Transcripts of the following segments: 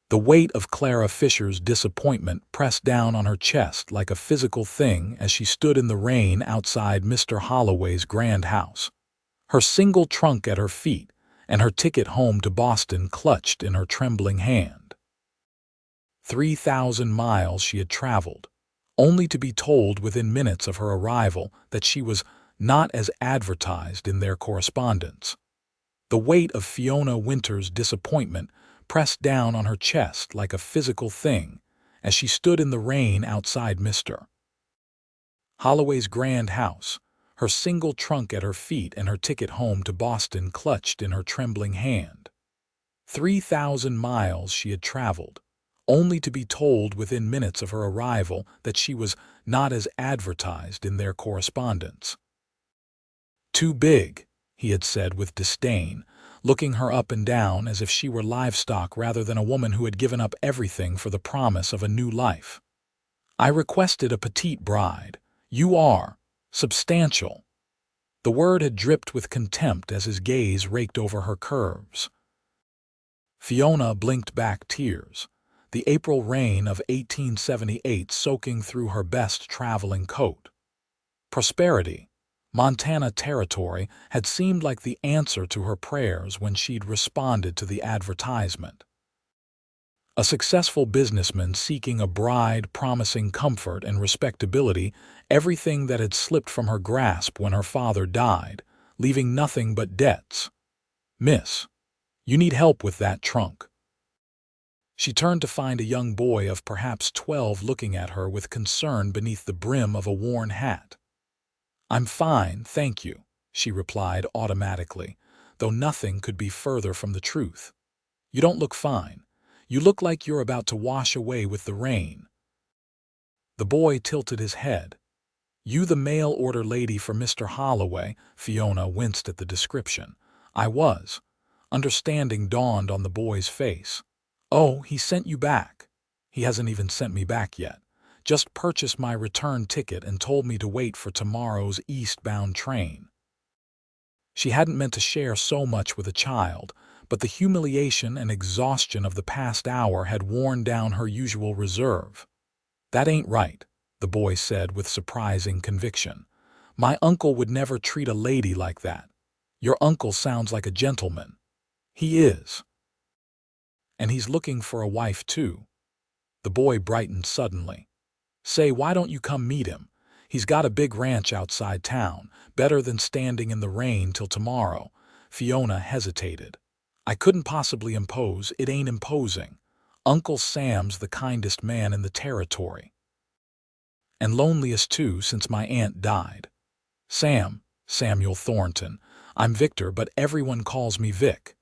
The weight of Clara Fisher's disappointment pressed down on her chest like a physical thing as she stood in the rain outside Mr. Holloway's grand house, her single trunk at her feet and her ticket home to Boston clutched in her trembling hand. 3,000 miles she had traveled, only to be told within minutes of her arrival that she was not as advertised in their correspondence. The weight of Fiona Winters' disappointment pressed down on her chest like a physical thing as she stood in the rain outside Mr. Holloway's grand house, her single trunk at her feet and her ticket home to Boston clutched in her trembling hand. 3,000 miles she had traveled, only to be told within minutes of her arrival that she was not as advertised in their correspondence. "Too big," he had said with disdain, looking her up and down as if she were livestock rather than a woman who had given up everything for the promise of a new life. "I requested a petite bride. You are substantial." The word had dripped with contempt as his gaze raked over her curves. Fiona blinked back tears, the April rain of 1878 soaking through her best traveling coat. Prosperity, Montana Territory, had seemed like the answer to her prayers when she'd responded to the advertisement. A successful businessman seeking a bride promising comfort and respectability, everything that had slipped from her grasp when her father died, leaving nothing but debts. "Miss, you need help with that trunk." She turned to find a young boy of perhaps 12 looking at her with concern beneath the brim of a worn hat. "I'm fine, thank you," she replied automatically, though nothing could be further from the truth. "You don't look fine. You look like you're about to wash away with the rain." The boy tilted his head. "You the mail order lady for Mr. Holloway?" Fiona winced at the description. "I was." Understanding dawned on the boy's face. "Oh, he sent you back." "He hasn't even sent me back yet. Just purchased my return ticket and told me to wait for tomorrow's eastbound train." She hadn't meant to share so much with a child, but the humiliation and exhaustion of the past hour had worn down her usual reserve. "That ain't right," the boy said with surprising conviction. "My uncle would never treat a lady like that. Your uncle sounds like a gentleman." "He is. And he's looking for a wife, too." The boy brightened suddenly. "Say, why don't you come meet him? He's got a big ranch outside town, better than standing in the rain till tomorrow." Fiona hesitated. "I couldn't possibly impose. It ain't imposing. Uncle Sam's the kindest man in the territory. And loneliest, too, since my aunt died." Samuel Thornton. "I'm Victor, but everyone calls me Vic."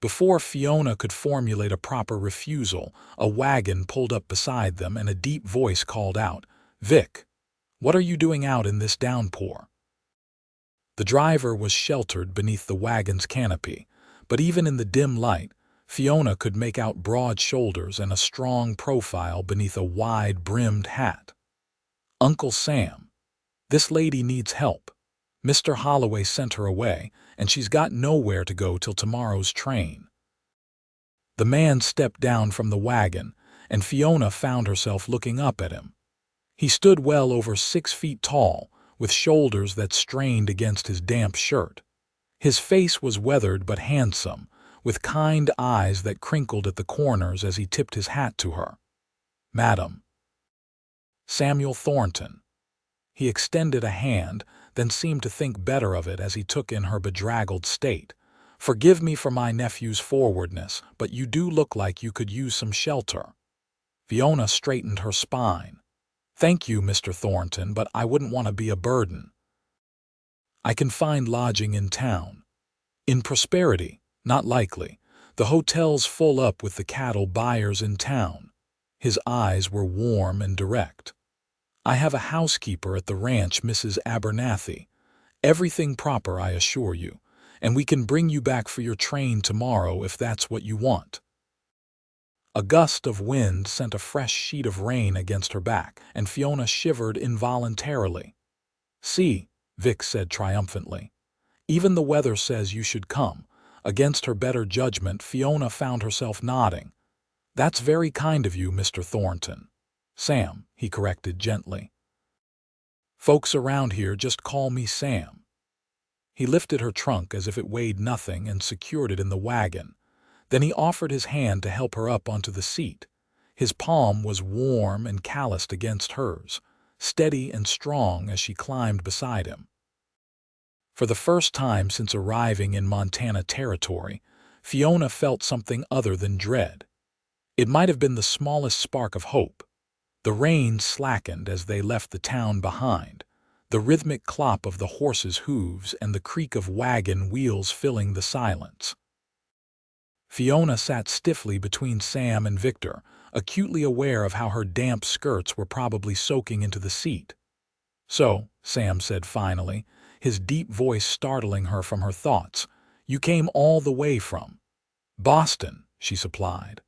Before Fiona could formulate a proper refusal, a wagon pulled up beside them and a deep voice called out, "Vic, what are you doing out in this downpour?" The driver was sheltered beneath the wagon's canopy, but even in the dim light, Fiona could make out broad shoulders and a strong profile beneath a wide-brimmed hat. "Uncle Sam. This lady needs help. Mr. Holloway sent her away, and she's got nowhere to go till tomorrow's train." The man stepped down from the wagon, and Fiona found herself looking up at him. He stood well over 6 feet tall, with shoulders that strained against his damp shirt. His face was weathered but handsome, with kind eyes that crinkled at the corners as he tipped his hat to her. "Madam." "Samuel Thornton." He extended a hand, then seemed to think better of it as he took in her bedraggled state. "Forgive me for my nephew's forwardness, but you do look like you could use some shelter." Fiona straightened her spine. "Thank you, Mr. Thornton, but I wouldn't want to be a burden. I can find lodging in town." "In Prosperity? Not likely. The hotel's full up with the cattle buyers in town." His eyes were warm and direct. "I have a housekeeper at the ranch, Mrs. Abernathy. Everything proper, I assure you, and we can bring you back for your train tomorrow if that's what you want." A gust of wind sent a fresh sheet of rain against her back, and Fiona shivered involuntarily. "See," Vic said triumphantly. "Even the weather says you should come." Against her better judgment, Fiona found herself nodding. "That's very kind of you, Mr. Thornton." "Sam," he corrected gently. "Folks around here just call me Sam." He lifted her trunk as if it weighed nothing and secured it in the wagon. Then he offered his hand to help her up onto the seat. His palm was warm and calloused against hers, steady and strong as she climbed beside him. For the first time since arriving in Montana territory, Fiona felt something other than dread. It might have been the smallest spark of hope. The reins slackened as they left the town behind, the rhythmic clop of the horses' hooves and the creak of wagon wheels filling the silence. Fiona sat stiffly between Sam and Victor, acutely aware of how her damp skirts were probably soaking into the seat. "So," Sam said finally, his deep voice startling her from her thoughts, "you came all the way from—" "Boston," she supplied.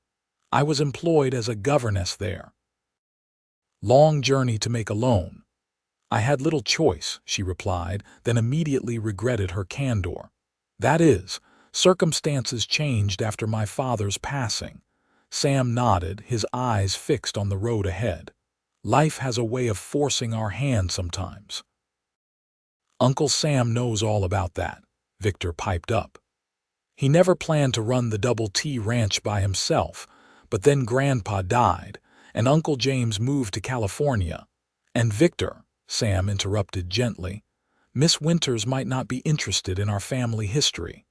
"I was employed as a governess there." "Long journey to make alone." "I had little choice," she replied, then immediately regretted her candor. "That is, circumstances changed after my father's passing." Sam nodded, his eyes fixed on the road ahead. "Life has a way of forcing our hand sometimes." "Uncle Sam knows all about that," Victor piped up. "He never planned to run the Double T Ranch by himself, but then Grandpa died, and Uncle James moved to California. And Victor," Sam interrupted gently, "Miss Winters might not be interested in our family history."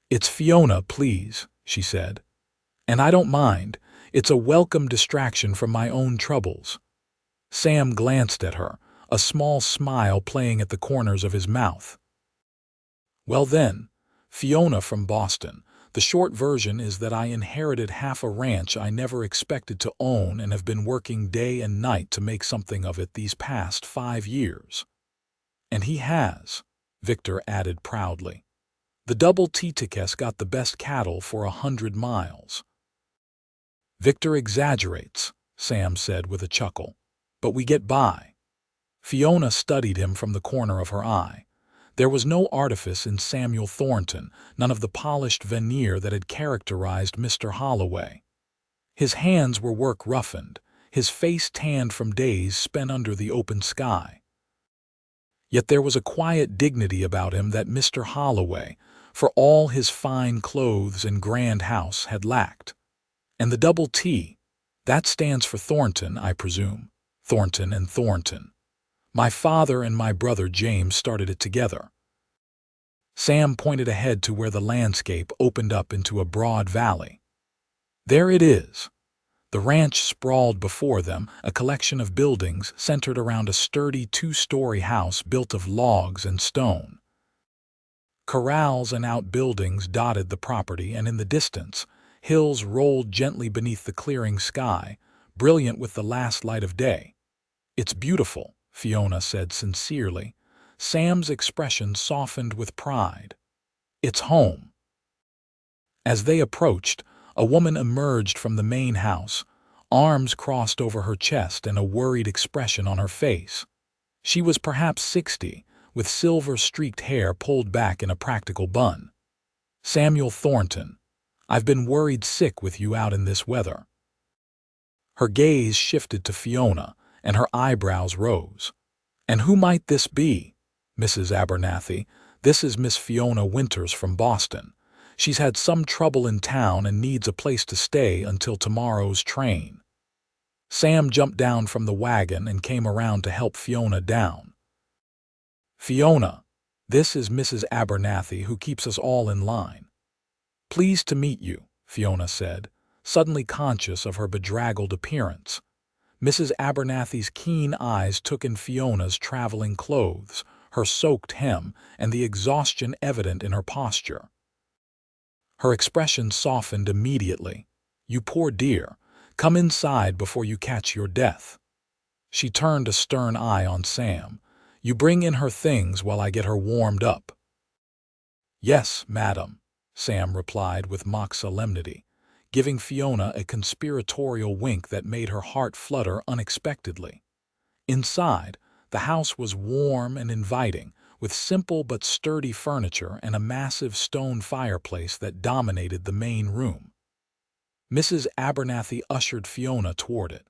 "It's Fiona, please," she said. "And I don't mind. It's a welcome distraction from my own troubles." Sam glanced at her, a small smile playing at the corners of his mouth. "Well then, Fiona from Boston. The short version is that I inherited half a ranch I never expected to own and have been working day and night to make something of it these past 5 years." "And he has," Victor added proudly. "The Double T Tickets got the best cattle for 100 miles." "Victor exaggerates," Sam said with a chuckle. "But we get by." Fiona studied him from the corner of her eye. There was no artifice in Samuel Thornton, none of the polished veneer that had characterized Mr. Holloway. His hands were work-roughened, his face tanned from days spent under the open sky. Yet there was a quiet dignity about him that Mr. Holloway, for all his fine clothes and grand house, had lacked. "And the Double T, that stands for Thornton, I presume. Thornton and Thornton. My father and my brother James started it together." Sam pointed ahead to where the landscape opened up into a broad valley. "There it is." The ranch sprawled before them, a collection of buildings centered around a sturdy 2-story house built of logs and stone. Corrals and outbuildings dotted the property, and in the distance, hills rolled gently beneath the clearing sky, brilliant with the last light of day. "It's beautiful," Fiona said sincerely. Sam's expression softened with pride. "It's home." As they approached, a woman emerged from the main house, arms crossed over her chest and a worried expression on her face. She was perhaps 60, with silver-streaked hair pulled back in a practical bun. "Samuel Thornton, I've been worried sick with you out in this weather." Her gaze shifted to Fiona, and her eyebrows rose. "And who might this be?" "Mrs. Abernathy, this is Miss Fiona Winters from Boston. She's had some trouble in town and needs a place to stay until tomorrow's train." Sam jumped down from the wagon and came around to help Fiona down. "Fiona, this is Mrs. Abernathy, who keeps us all in line." "Pleased to meet you," Fiona said, suddenly conscious of her bedraggled appearance. Mrs. Abernathy's keen eyes took in Fiona's traveling clothes, her soaked hem, and the exhaustion evident in her posture. Her expression softened immediately. "You poor dear, come inside before you catch your death." She turned a stern eye on Sam. "You bring in her things while I get her warmed up." "Yes, madam," Sam replied with mock solemnity, giving Fiona a conspiratorial wink that made her heart flutter unexpectedly. Inside, the house was warm and inviting, with simple but sturdy furniture and a massive stone fireplace that dominated the main room. Mrs. Abernathy ushered Fiona toward it.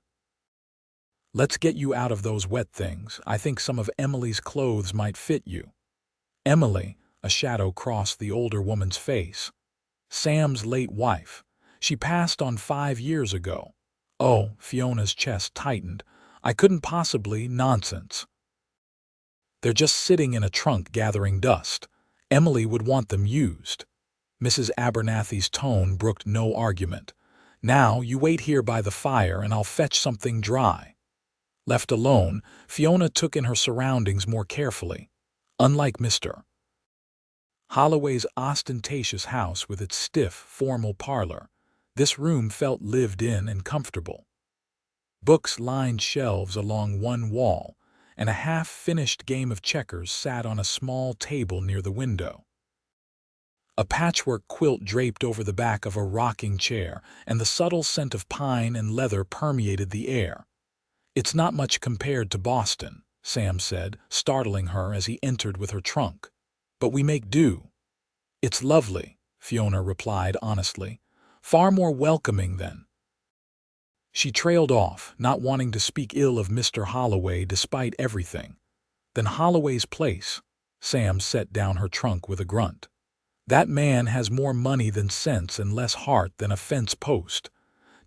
"Let's get you out of those wet things. I think some of Emily's clothes might fit you." Emily, a shadow crossed the older woman's face. Sam's late wife. She passed on 5 years ago. Oh, Fiona's chest tightened. I couldn't possibly, nonsense. They're just sitting in a trunk gathering dust. Emily would want them used. Mrs. Abernathy's tone brooked no argument. Now, you wait here by the fire and I'll fetch something dry. Left alone, Fiona took in her surroundings more carefully. Unlike Mr. Holloway's ostentatious house with its stiff, formal parlor, this room felt lived in and comfortable. Books lined shelves along one wall, and a half-finished game of checkers sat on a small table near the window. A patchwork quilt draped over the back of a rocking chair, and the subtle scent of pine and leather permeated the air. "It's not much compared to Boston," Sam said, startling her as he entered with her trunk. "But we make do." "It's lovely," Fiona replied honestly. "Far more welcoming than—" She trailed off, not wanting to speak ill of Mr. Holloway despite everything. "Then Holloway's place." Sam set down her trunk with a grunt. "That man has more money than sense and less heart than a fence post."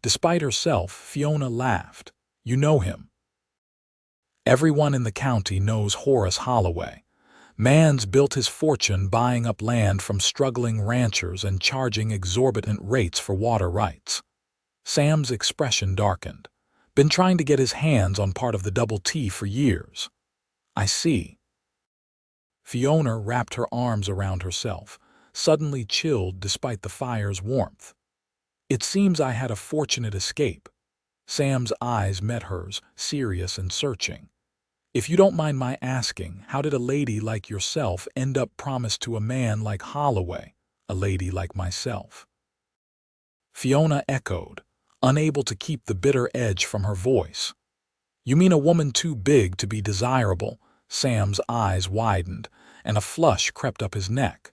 Despite herself, Fiona laughed. "You know him." "Everyone in the county knows Horace Holloway. Man's built his fortune buying up land from struggling ranchers and charging exorbitant rates for water rights." Sam's expression darkened. "Been trying to get his hands on part of the Double T for years." "I see." Fiona wrapped her arms around herself, suddenly chilled despite the fire's warmth. "It seems I had a fortunate escape." Sam's eyes met hers, serious and searching. "If you don't mind my asking, how did a lady like yourself end up promised to a man like Holloway, a lady like myself?" Fiona echoed, unable to keep the bitter edge from her voice. "You mean a woman too big to be desirable?" Sam's eyes widened, and a flush crept up his neck.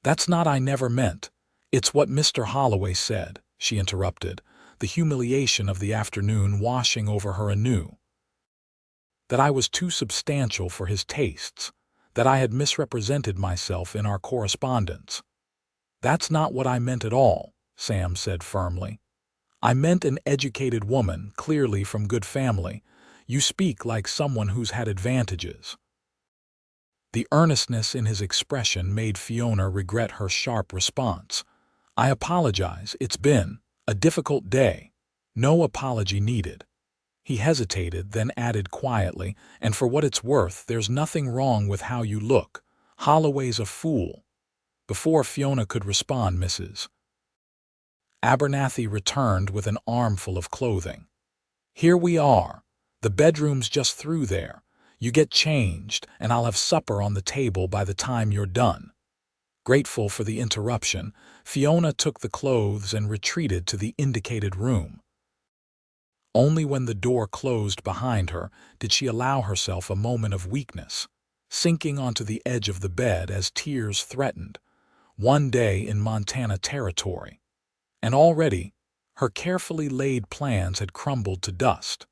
"That's not I never meant. It's what Mr. Holloway said," she interrupted, the humiliation of the afternoon washing over her anew. "That I was too substantial for his tastes, that I had misrepresented myself in our correspondence." "That's not what I meant at all," Sam said firmly. "I meant an educated woman, clearly from good family. You speak like someone who's had advantages." The earnestness in his expression made Fiona regret her sharp response. "I apologize. It's been a difficult day." "No apology needed." He hesitated, then added quietly, "And for what it's worth, there's nothing wrong with how you look. Holloway's a fool." Before Fiona could respond, Mrs. Abernathy returned with an armful of clothing. "Here we are. The bedroom's just through there. You get changed, and I'll have supper on the table by the time you're done." Grateful for the interruption, Fiona took the clothes and retreated to the indicated room. Only when the door closed behind her did she allow herself a moment of weakness, sinking onto the edge of the bed as tears threatened. One day in Montana territory. And already, her carefully laid plans had crumbled to dust.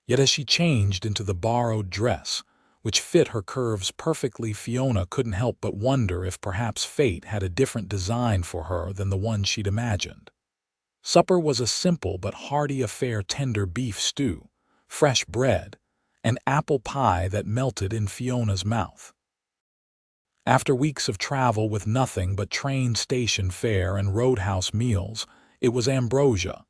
Yet as she changed into the borrowed dress, which fit her curves perfectly, Fiona couldn't help but wonder if perhaps fate had a different design for her than the one she'd imagined. Supper was a simple but hearty affair: tender beef stew, fresh bread, and apple pie that melted in Fiona's mouth. After weeks of travel with nothing but train station fare and roadhouse meals, it was ambrosia.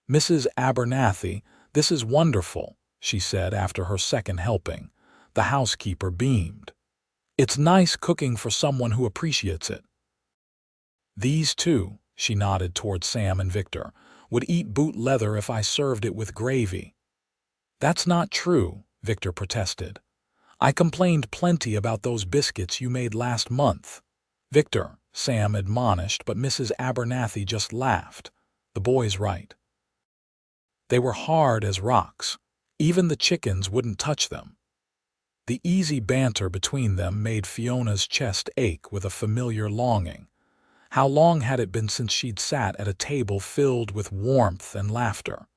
"Mrs. Abernathy, this is wonderful," she said after her second helping. The housekeeper beamed. "It's nice cooking for someone who appreciates it." "These two," she nodded toward Sam and Victor, "would eat boot leather if I served it with gravy." "That's not true," Victor protested. "I complained plenty about those biscuits you made last month." "Victor," Sam admonished, but Mrs. Abernathy just laughed. "The boy's right. They were hard as rocks. Even the chickens wouldn't touch them." The easy banter between them made Fiona's chest ache with a familiar longing. How long had it been since she'd sat at a table filled with warmth and laughter?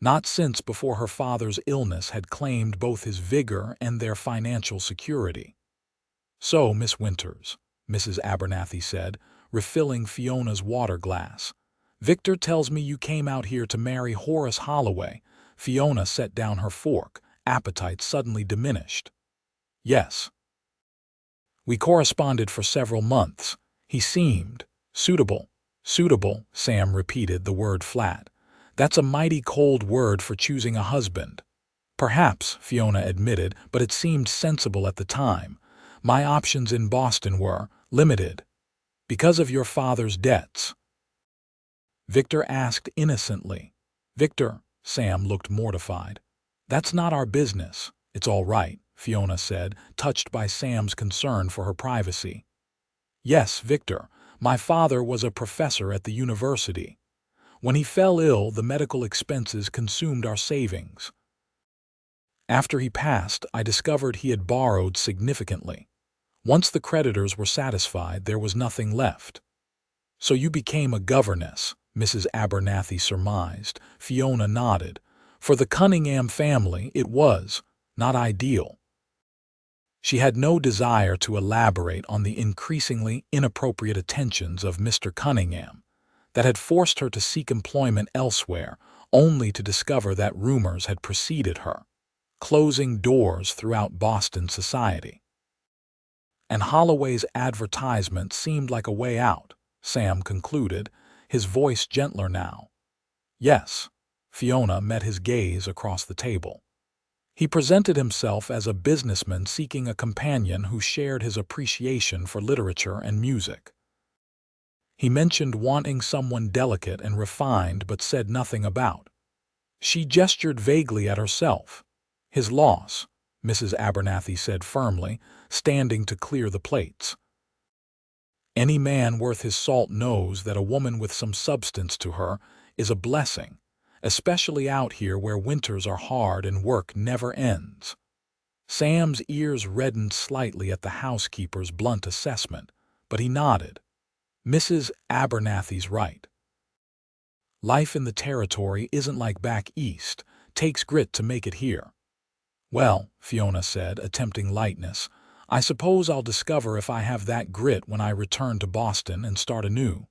Not since before her father's illness had claimed both his vigor and their financial security. "So, Miss Winters," Mrs. Abernathy said, refilling Fiona's water glass, "Victor tells me you came out here to marry Horace Holloway." Fiona set down her fork, appetite suddenly diminished. "Yes. We corresponded for several months. He seemed suitable." "Suitable," Sam repeated the word flat. "That's a mighty cold word for choosing a husband." "Perhaps," Fiona admitted, "but it seemed sensible at the time. My options in Boston were limited. Because of your father's debts." Victor asked innocently. "Victor," Sam looked mortified. "That's not our business." "It's all right," Fiona said, touched by Sam's concern for her privacy. "Yes, Victor. My father was a professor at the university. When he fell ill, the medical expenses consumed our savings. After he passed, I discovered he had borrowed significantly. Once the creditors were satisfied, there was nothing left." "So you became a governess," Mrs. Abernathy surmised. Fiona nodded. "For the Cunningham family, it was not ideal." She had no desire to elaborate on the increasingly inappropriate attentions of Mr. Cunningham that had forced her to seek employment elsewhere, only to discover that rumors had preceded her, closing doors throughout Boston society. And Holloway's advertisement seemed like a way out, Sam concluded, his voice gentler now. "Yes." Fiona met his gaze across the table. "He presented himself as a businessman seeking a companion who shared his appreciation for literature and music. He mentioned wanting someone delicate and refined but said nothing about." She gestured vaguely at herself. "His loss," Mrs. Abernathy said firmly, standing to clear the plates. "Any man worth his salt knows that a woman with some substance to her is a blessing, especially out here where winters are hard and work never ends." Sam's ears reddened slightly at the housekeeper's blunt assessment, but he nodded. "Mrs. Abernathy's right. Life in the territory isn't like back east. Takes grit to make it here." "Well," Fiona said, attempting lightness, "I suppose I'll discover if I have that grit when I return to Boston and start anew."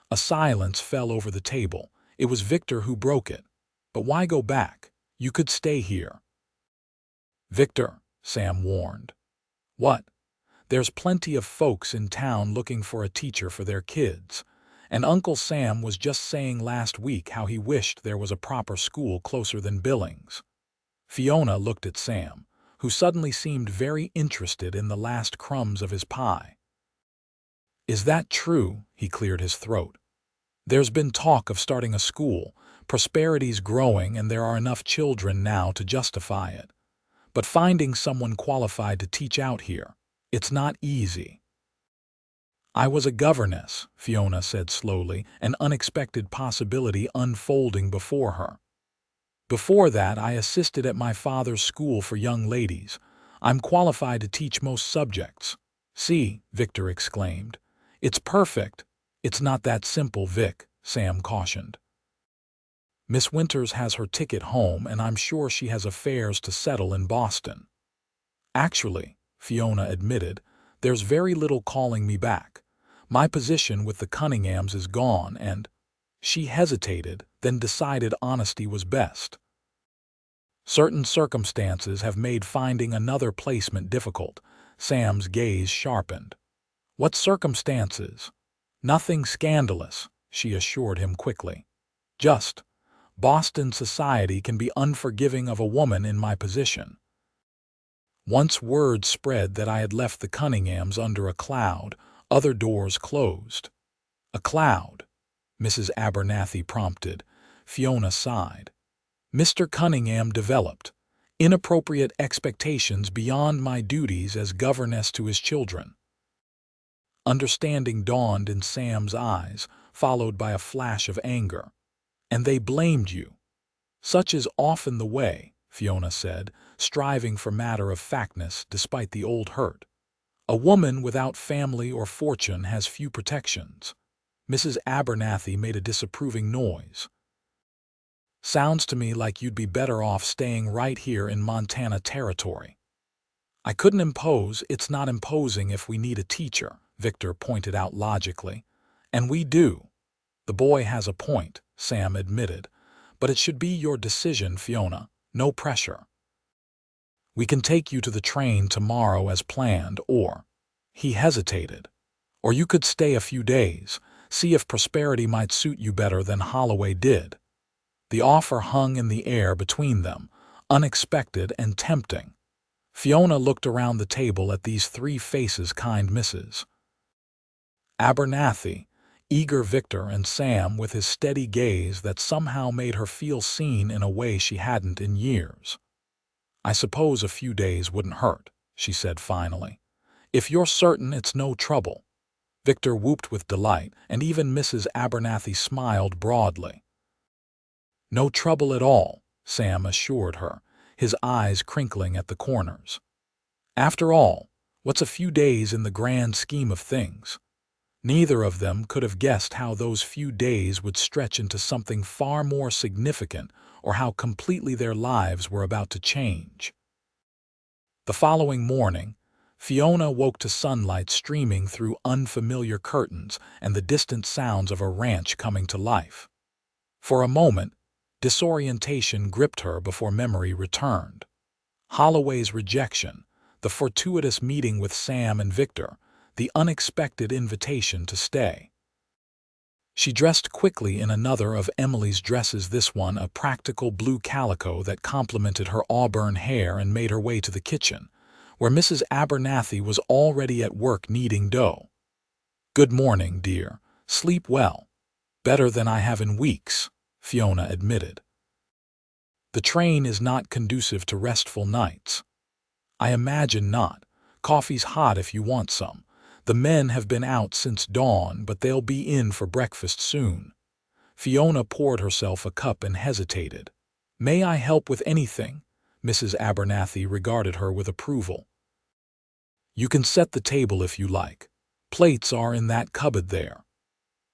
A silence fell over the table. It was Victor who broke it. "But why go back? You could stay here." "Victor," Sam warned. "What?" "There's plenty of folks in town looking for a teacher for their kids. And Uncle Sam was just saying last week how he wished there was a proper school closer than Billings." Fiona looked at Sam, who suddenly seemed very interested in the last crumbs of his pie. "Is that true?" He cleared his throat. "There's been talk of starting a school. Prosperity's growing and there are enough children now to justify it. But finding someone qualified to teach out here, it's not easy." "I was a governess," Fiona said slowly, an unexpected possibility unfolding before her. "Before that, I assisted at my father's school for young ladies. I'm qualified to teach most subjects." "See," Victor exclaimed. "It's perfect." "It's not that simple, Vic," Sam cautioned. "Miss Winters has her ticket home, and I'm sure she has affairs to settle in Boston." "Actually," Fiona admitted, "there's very little calling me back. My position with the Cunninghams is gone, and—" She hesitated, then decided honesty was best. "Certain circumstances have made finding another placement difficult." Sam's gaze sharpened. "What circumstances?" "Nothing scandalous," she assured him quickly. "Just, Boston society can be unforgiving of a woman in my position. Once word spread that I had left the Cunninghams under a cloud, other doors closed." "A cloud?" Mrs. Abernathy prompted. Fiona sighed. "Mr. Cunningham developed inappropriate expectations beyond my duties as governess to his children." Understanding dawned in Sam's eyes, followed by a flash of anger. "And they blamed you." "Such is often the way," Fiona said, striving for matter-of-factness despite the old hurt. A woman without family or fortune has few protections. Mrs. Abernathy made a disapproving noise. Sounds to me like you'd be better off staying right here in Montana territory. I couldn't impose, it's not imposing if we need a teacher, Victor pointed out logically. And we do. The boy has a point, Sam admitted. But it should be your decision, Fiona. No pressure. We can take you to the train tomorrow as planned, or— He hesitated. Or you could stay a few days, see if Prosperity might suit you better than Holloway did. The offer hung in the air between them, unexpected and tempting. Fiona looked around the table at these three faces, kind Mrs. Abernathy, eager Victor, and Sam with his steady gaze that somehow made her feel seen in a way she hadn't in years. I suppose a few days wouldn't hurt, she said finally. If you're certain it's no trouble. Victor whooped with delight, and even Mrs. Abernathy smiled broadly. No trouble at all, Sam assured her, his eyes crinkling at the corners. After all, what's a few days in the grand scheme of things? Neither of them could have guessed how those few days would stretch into something far more significant, or how completely their lives were about to change. The following morning, Fiona woke to sunlight streaming through unfamiliar curtains and the distant sounds of a ranch coming to life. For a moment, disorientation gripped her before memory returned. Holloway's rejection, the fortuitous meeting with Sam and Victor, the unexpected invitation to stay. She dressed quickly in another of Emily's dresses, this one a practical blue calico that complemented her auburn hair, and made her way to the kitchen, where Mrs. Abernathy was already at work kneading dough. "Good morning, dear. Sleep well." "Better than I have in weeks," Fiona admitted. "The train is not conducive to restful nights." "I imagine not. Coffee's hot if you want some. The men have been out since dawn, but they'll be in for breakfast soon." Fiona poured herself a cup and hesitated. "May I help with anything?" Mrs. Abernathy regarded her with approval. "You can set the table if you like. Plates are in that cupboard there."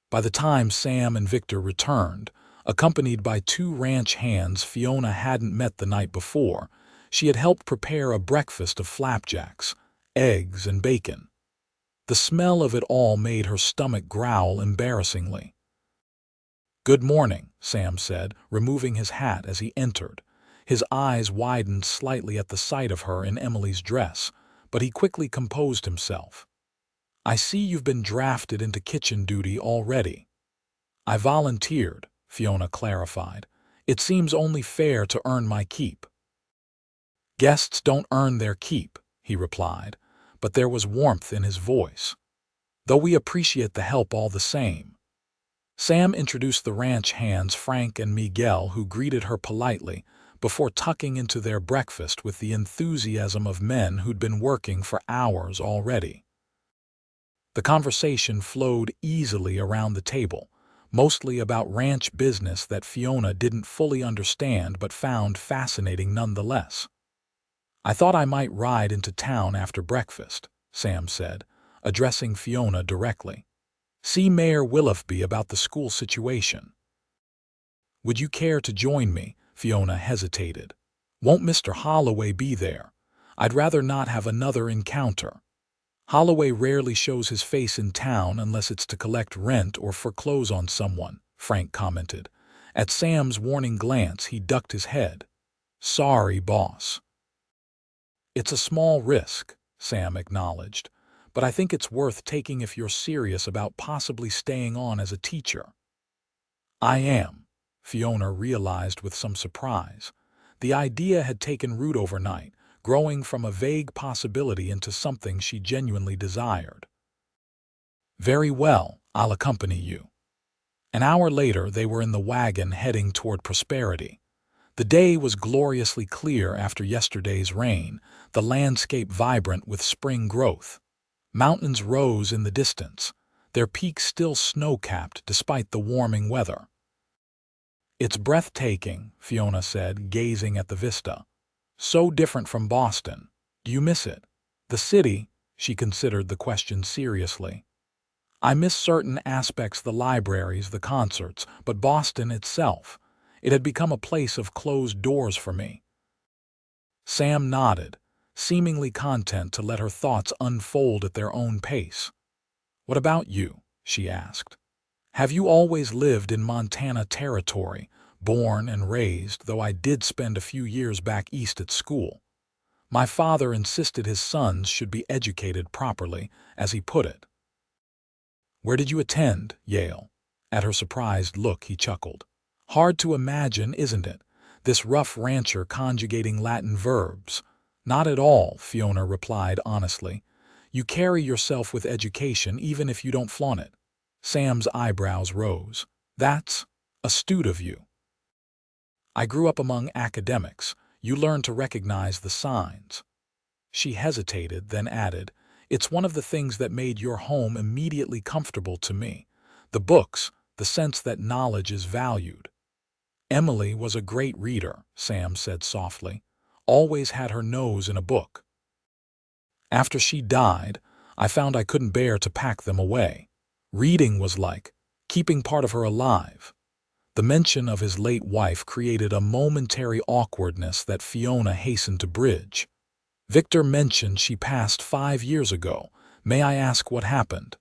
By the time Sam and Victor returned, accompanied by two ranch hands Fiona hadn't met the night before, she had helped prepare a breakfast of flapjacks, eggs, and bacon. The smell of it all made her stomach growl embarrassingly. "Good morning," Sam said, removing his hat as he entered. His eyes widened slightly at the sight of her in Emily's dress, but he quickly composed himself. "I see you've been drafted into kitchen duty already." "I volunteered," Fiona clarified. "It seems only fair to earn my keep." "Guests don't earn their keep," he replied, but there was warmth in his voice. "Though we appreciate the help all the same." Sam introduced the ranch hands, Frank and Miguel, who greeted her politely before tucking into their breakfast with the enthusiasm of men who'd been working for hours already. The conversation flowed easily around the table, mostly about ranch business that Fiona didn't fully understand but found fascinating nonetheless. "I thought I might ride into town after breakfast," Sam said, addressing Fiona directly. "See Mayor Willoughby about the school situation." "Would you care to join me?" Fiona hesitated. "Won't Mr. Holloway be there? I'd rather not have another encounter." "Holloway rarely shows his face in town unless it's to collect rent or foreclose on someone," Frank commented. At Sam's warning glance, he ducked his head. "Sorry, boss." "It's a small risk," Sam acknowledged, "but I think it's worth taking if you're serious about possibly staying on as a teacher." "I am," Fiona realized with some surprise. The idea had taken root overnight, growing from a vague possibility into something she genuinely desired. "Very well, I'll accompany you." An hour later, they were in the wagon heading toward Prosperity. The day was gloriously clear after yesterday's rain, the landscape vibrant with spring growth. Mountains rose in the distance, their peaks still snow-capped despite the warming weather. "It's breathtaking," Fiona said, gazing at the vista. "So different from Boston. Do you miss it?" "The city," She considered the question seriously. I miss certain aspects, the libraries, the concerts, but Boston itself, it had become a place of closed doors for me. Sam nodded, seemingly content to let her thoughts unfold at their own pace. What about you? She asked. Have you always lived in Montana territory, born and raised, though I did spend a few years back east at school? My father insisted his sons should be educated properly, as he put it. Where did you attend? Yale. At her surprised look, he chuckled. Hard to imagine, isn't it? This rough rancher conjugating Latin verbs. Not at all, Fiona replied honestly. You carry yourself with education even if you don't flaunt it. Sam's eyebrows rose. That's astute of you. I grew up among academics. You learn to recognize the signs. She hesitated, then added, It's one of the things that made your home immediately comfortable to me. The books, the sense that knowledge is valued. Emily was a great reader, Sam said softly. Always had her nose in a book. After she died, I found I couldn't bear to pack them away. Reading was like keeping part of her alive. The mention of his late wife created a momentary awkwardness that Fiona hastened to bridge. Victor mentioned she passed 5 years ago. May I ask what happened?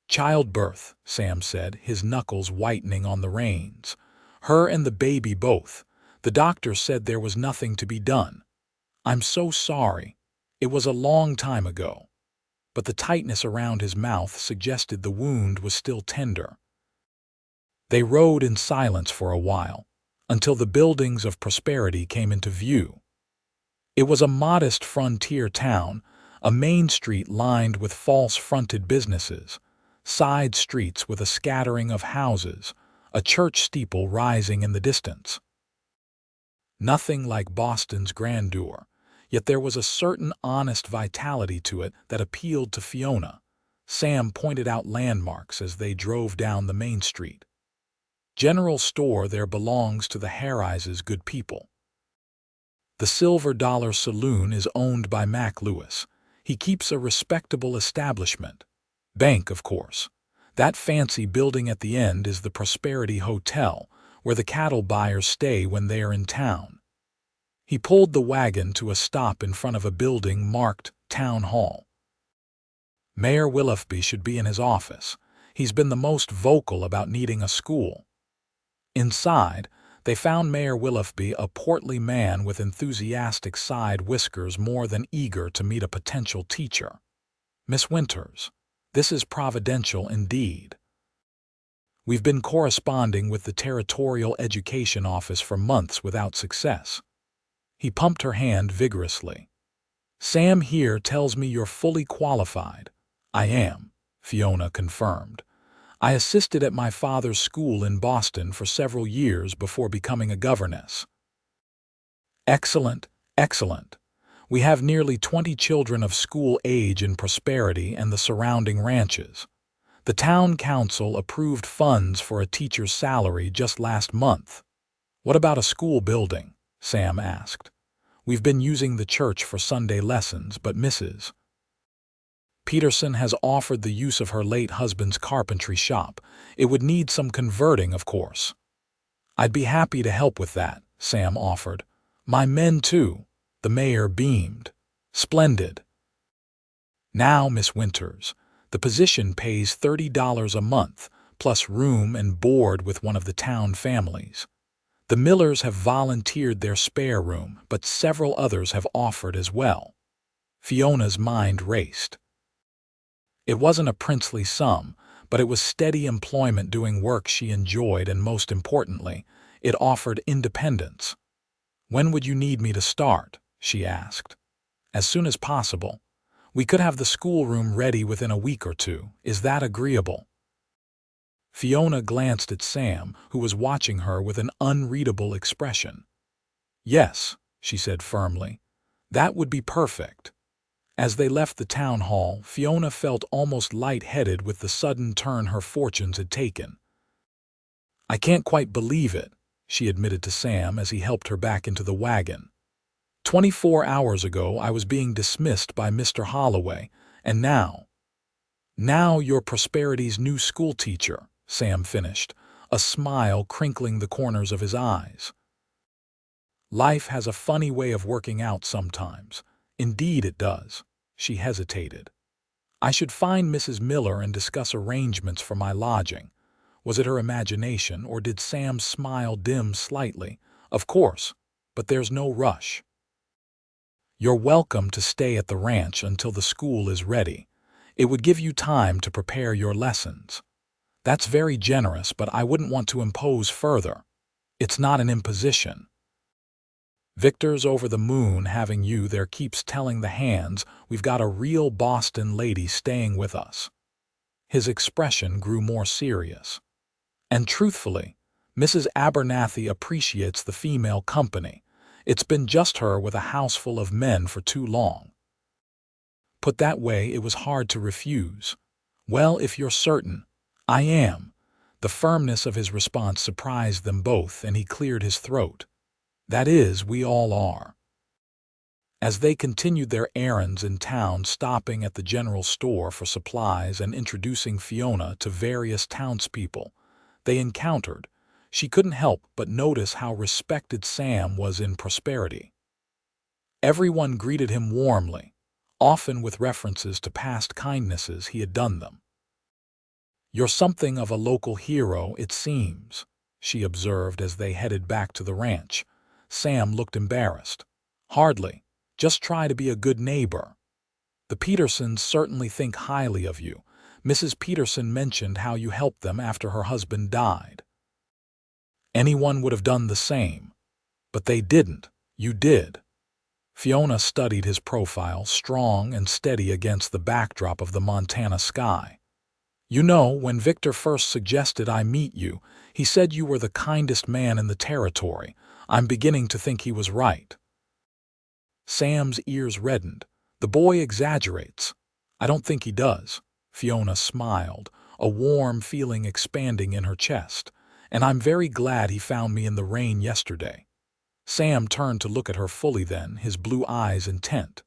Childbirth, Sam said, his knuckles whitening on the reins. Her and the baby both. The doctor said there was nothing to be done. I'm so sorry. It was a long time ago. But the tightness around his mouth suggested the wound was still tender. They rode in silence for a while, until the buildings of Prosperity came into view. It was a modest frontier town, a main street lined with false-fronted businesses, side streets with a scattering of houses, a church steeple rising in the distance. Nothing like Boston's grandeur, yet there was a certain honest vitality to it that appealed to Fiona. Sam pointed out landmarks as they drove down the main street. General store there belongs to the Harrises' good people. The Silver Dollar Saloon is owned by Mac Lewis. He keeps a respectable establishment. Bank, of course. That fancy building at the end is the Prosperity Hotel, where the cattle buyers stay when they are in town. He pulled the wagon to a stop in front of a building marked Town Hall. Mayor Willoughby should be in his office. He's been the most vocal about needing a school. Inside, they found Mayor Willoughby, a portly man with enthusiastic side whiskers, more than eager to meet a potential teacher. Miss Winters, this is providential indeed. We've been corresponding with the Territorial Education Office for months without success. He pumped her hand vigorously. Sam here tells me you're fully qualified. I am, Fiona confirmed. I assisted at my father's school in Boston for several years before becoming a governess. Excellent, excellent. We have nearly 20 children of school age in Prosperity and the surrounding ranches. The town council approved funds for a teacher's salary just last month. What about a school building? Sam asked. We've been using the church for Sunday lessons, but Mrs. Peterson has offered the use of her late husband's carpentry shop. It would need some converting, of course. I'd be happy to help with that, Sam offered. My men, too. The mayor beamed. Splendid. Now, Miss Winters, the position pays $30 a month, plus room and board with one of the town families. The Millers have volunteered their spare room, but several others have offered as well. Fiona's mind raced. It wasn't a princely sum, but it was steady employment doing work she enjoyed, and most importantly, it offered independence. When would you need me to start? She asked. As soon as possible. We could have the schoolroom ready within a week or two. Is that agreeable? Fiona glanced at Sam, who was watching her with an unreadable expression. Yes, she said firmly. That would be perfect. As they left the town hall, Fiona felt almost light-headed with the sudden turn her fortunes had taken. I can't quite believe it, she admitted to Sam as he helped her back into the wagon. 24 hours ago I was being dismissed by Mr. Holloway, and now you're Prosperity's new schoolteacher," Sam finished, a smile crinkling the corners of his eyes. "Life has a funny way of working out sometimes. Indeed it does." She hesitated. "I should find Mrs. Miller and discuss arrangements for my lodging." Was it her imagination, or did Sam's smile dim slightly? "Of course, but there's no rush. You're welcome to stay at the ranch until the school is ready. It would give you time to prepare your lessons." "That's very generous, but I wouldn't want to impose further." "It's not an imposition. Victor's over the moon having you there, keeps telling the hands we've got a real Boston lady staying with us." His expression grew more serious. "And truthfully, Mrs. Abernathy appreciates the female company. It's been just her with a house full of men for too long." Put that way, it was hard to refuse. "Well, if you're certain." "I am." The firmness of his response surprised them both, and he cleared his throat. "That is, we all are." As they continued their errands in town, stopping at the general store for supplies and introducing Fiona to various townspeople they encountered, she couldn't help but notice how respected Sam was in Prosperity. Everyone greeted him warmly, often with references to past kindnesses he had done them. "You're something of a local hero, it seems," she observed as they headed back to the ranch. Sam looked embarrassed. "Hardly. Just try to be a good neighbor. The Petersons certainly think highly of you. Mrs. Peterson mentioned how you helped them after her husband died." "Anyone would have done the same. But they didn't. You did." Fiona studied his profile, strong and steady against the backdrop of the Montana sky. "You know, when Victor first suggested I meet you, he said you were the kindest man in the territory. I'm beginning to think he was right." Sam's ears reddened. "The boy exaggerates." "I don't think he does." Fiona smiled, a warm feeling expanding in her chest. "And I'm very glad he found me in the rain yesterday." Sam turned to look at her fully then, his blue eyes intent.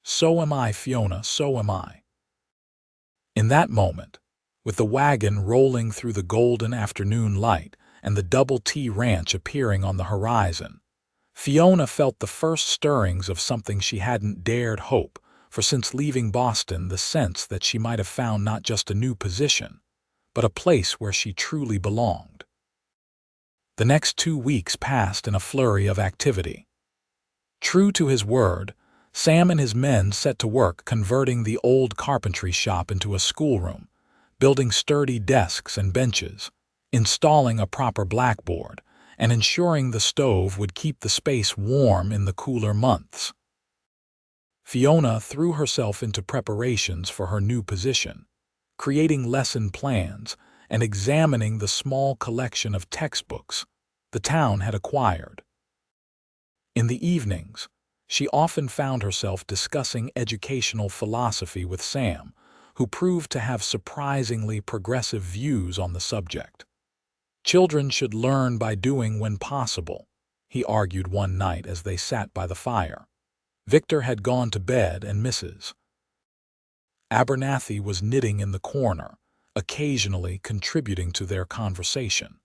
"So am I, Fiona, so am I." In that moment, with the wagon rolling through the golden afternoon light and the Double T Ranch appearing on the horizon, Fiona felt the first stirrings of something she hadn't dared hope for since leaving Boston, the sense that she might have found not just a new position, but a place where she truly belonged. The next 2 weeks passed in a flurry of activity. True to his word, Sam and his men set to work converting the old carpentry shop into a schoolroom, building sturdy desks and benches, installing a proper blackboard, and ensuring the stove would keep the space warm in the cooler months. Fiona threw herself into preparations for her new position, creating lesson plans and examining the small collection of textbooks the town had acquired. In the evenings, she often found herself discussing educational philosophy with Sam, who proved to have surprisingly progressive views on the subject. "Children should learn by doing when possible," he argued one night as they sat by the fire. Victor had gone to bed and Mrs. Abernathy was knitting in the corner, occasionally contributing to their conversation.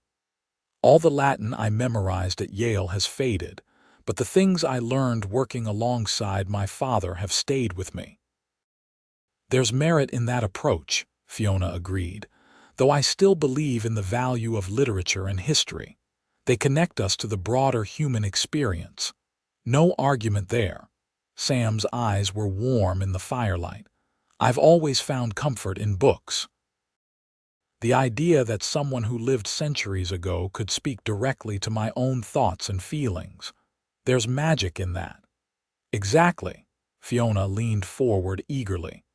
"All the Latin I memorized at Yale has faded, but the things I learned working alongside my father have stayed with me." "There's merit in that approach," Fiona agreed, "though I still believe in the value of literature and history. They connect us to the broader human experience." "No argument there." Sam's eyes were warm in the firelight. "I've always found comfort in books. The idea that someone who lived centuries ago could speak directly to my own thoughts and feelings. There's magic in that." "Exactly." Fiona leaned forward eagerly.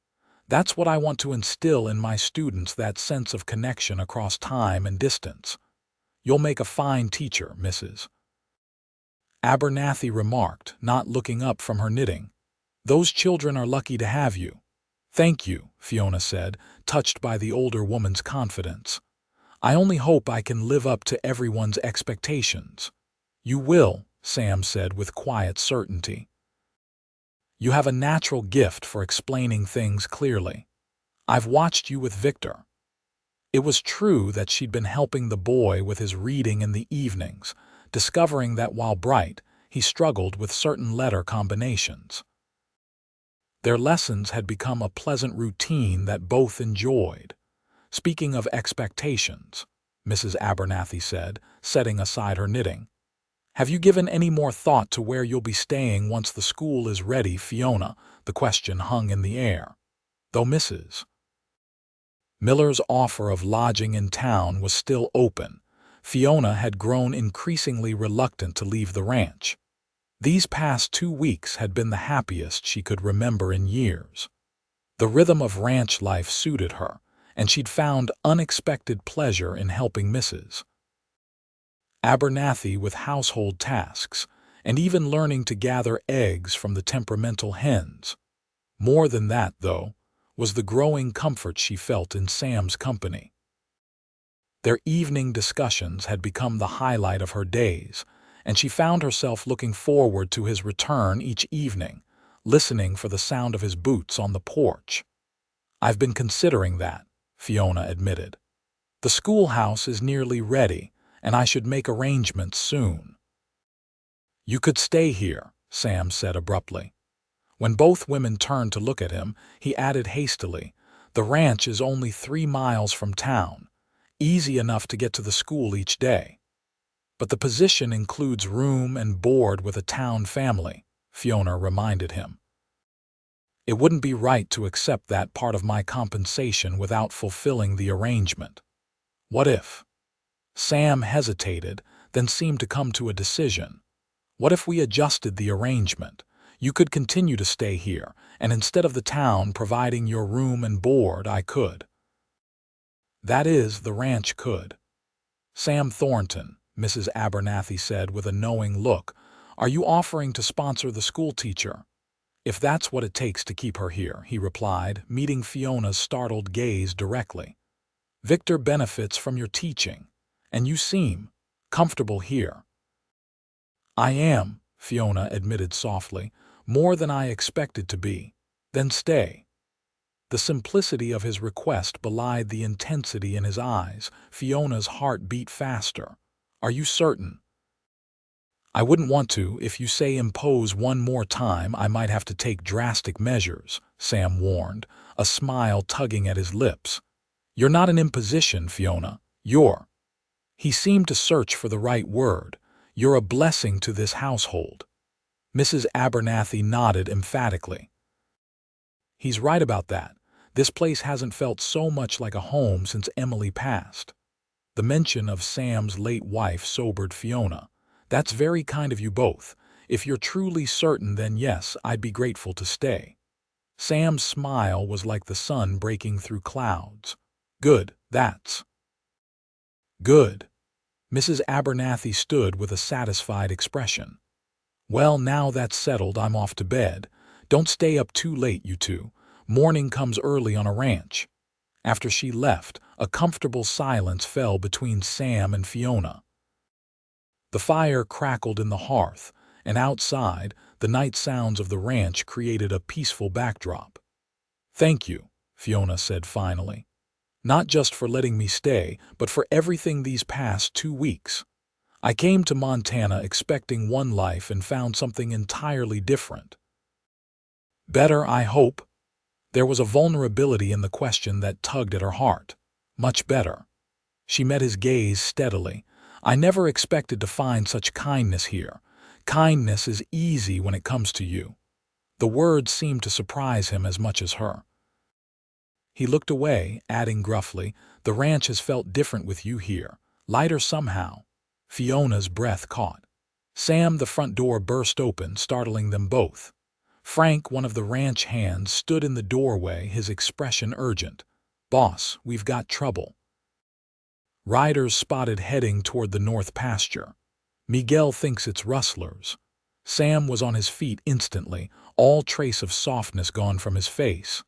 "That's what I want to instill in my students, that sense of connection across time and distance." "You'll make a fine teacher," Mrs. Abernathy remarked, not looking up from her knitting. "Those children are lucky to have you." "Thank you," Fiona said, touched by the older woman's confidence. "I only hope I can live up to everyone's expectations." "You will," Sam said with quiet certainty. You have a natural gift for explaining things clearly. I've watched you with Victor." It was true that she'd been helping the boy with his reading in the evenings, discovering that while bright, he struggled with certain letter combinations. Their lessons had become a pleasant routine that both enjoyed. "Speaking of expectations," Mrs. Abernathy said, setting aside her knitting, "have you given any more thought to where you'll be staying once the school is ready, Fiona?" The question hung in the air. Though Mrs. Miller's offer of lodging in town was still open, Fiona had grown increasingly reluctant to leave the ranch. These past 2 weeks had been the happiest she could remember in years. The rhythm of ranch life suited her, and she'd found unexpected pleasure in helping Mrs. Abernathy with household tasks, and even learning to gather eggs from the temperamental hens. More than that, though, was the growing comfort she felt in Sam's company. Their evening discussions had become the highlight of her days, and she found herself looking forward to his return each evening, listening for the sound of his boots on the porch. "I've been considering that," Fiona admitted. "The schoolhouse is nearly ready, and I should make arrangements soon." "You could stay here," Sam said abruptly. When both women turned to look at him, he added hastily, "The ranch is only 3 miles from town, easy enough to get to the school each day." "But the position includes room and board with a town family," Fiona reminded him. "It wouldn't be right to accept that part of my compensation without fulfilling the arrangement." "What if?" Sam hesitated, then seemed to come to a decision. "What if we adjusted the arrangement? You could continue to stay here, and instead of the town providing your room and board, I could." "That is, the ranch could." "Sam Thornton," Mrs. Abernathy said with a knowing look, "are you offering to sponsor the schoolteacher?" "If that's what it takes to keep her here," he replied, meeting Fiona's startled gaze directly. "Victor benefits from your teaching, and you seem comfortable here." "I am," Fiona admitted softly, "more than I expected to be." "Then stay." The simplicity of his request belied the intensity in his eyes. Fiona's heart beat faster. "Are you certain?" "I wouldn't want to. If you say impose one more time, I might have to take drastic measures," Sam warned, a smile tugging at his lips. "You're not an imposition, Fiona. You're—" He seemed to search for the right word. "You're a blessing to this household." Mrs. Abernathy nodded emphatically. "He's right about that. This place hasn't felt so much like a home since Emily passed." The mention of Sam's late wife sobered Fiona. "That's very kind of you both. If you're truly certain, then yes, I'd be grateful to stay." Sam's smile was like the sun breaking through clouds. "Good, that's good." Mrs. Abernathy stood with a satisfied expression. "Well, now that's settled, I'm off to bed. Don't stay up too late, you two. Morning comes early on a ranch." After she left, a comfortable silence fell between Sam and Fiona. The fire crackled in the hearth, and outside, the night sounds of the ranch created a peaceful backdrop. "Thank you," Fiona said finally. "Not just for letting me stay, but for everything these past 2 weeks. I came to Montana expecting one life and found something entirely different." "Better, I hope?" There was a vulnerability in the question that tugged at her heart. "Much better." She met his gaze steadily. "I never expected to find such kindness here. Kindness is easy when it comes to you." The words seemed to surprise him as much as her. He looked away, adding gruffly, "The ranch has felt different with you here. Lighter somehow." Fiona's breath caught. Sam, the front door burst open, startling them both. Frank, one of the ranch hands, stood in the doorway, his expression urgent. "Boss, we've got trouble." Riders spotted heading toward the north pasture. "Miguel thinks it's rustlers." Sam was on his feet instantly, all trace of softness gone from his face.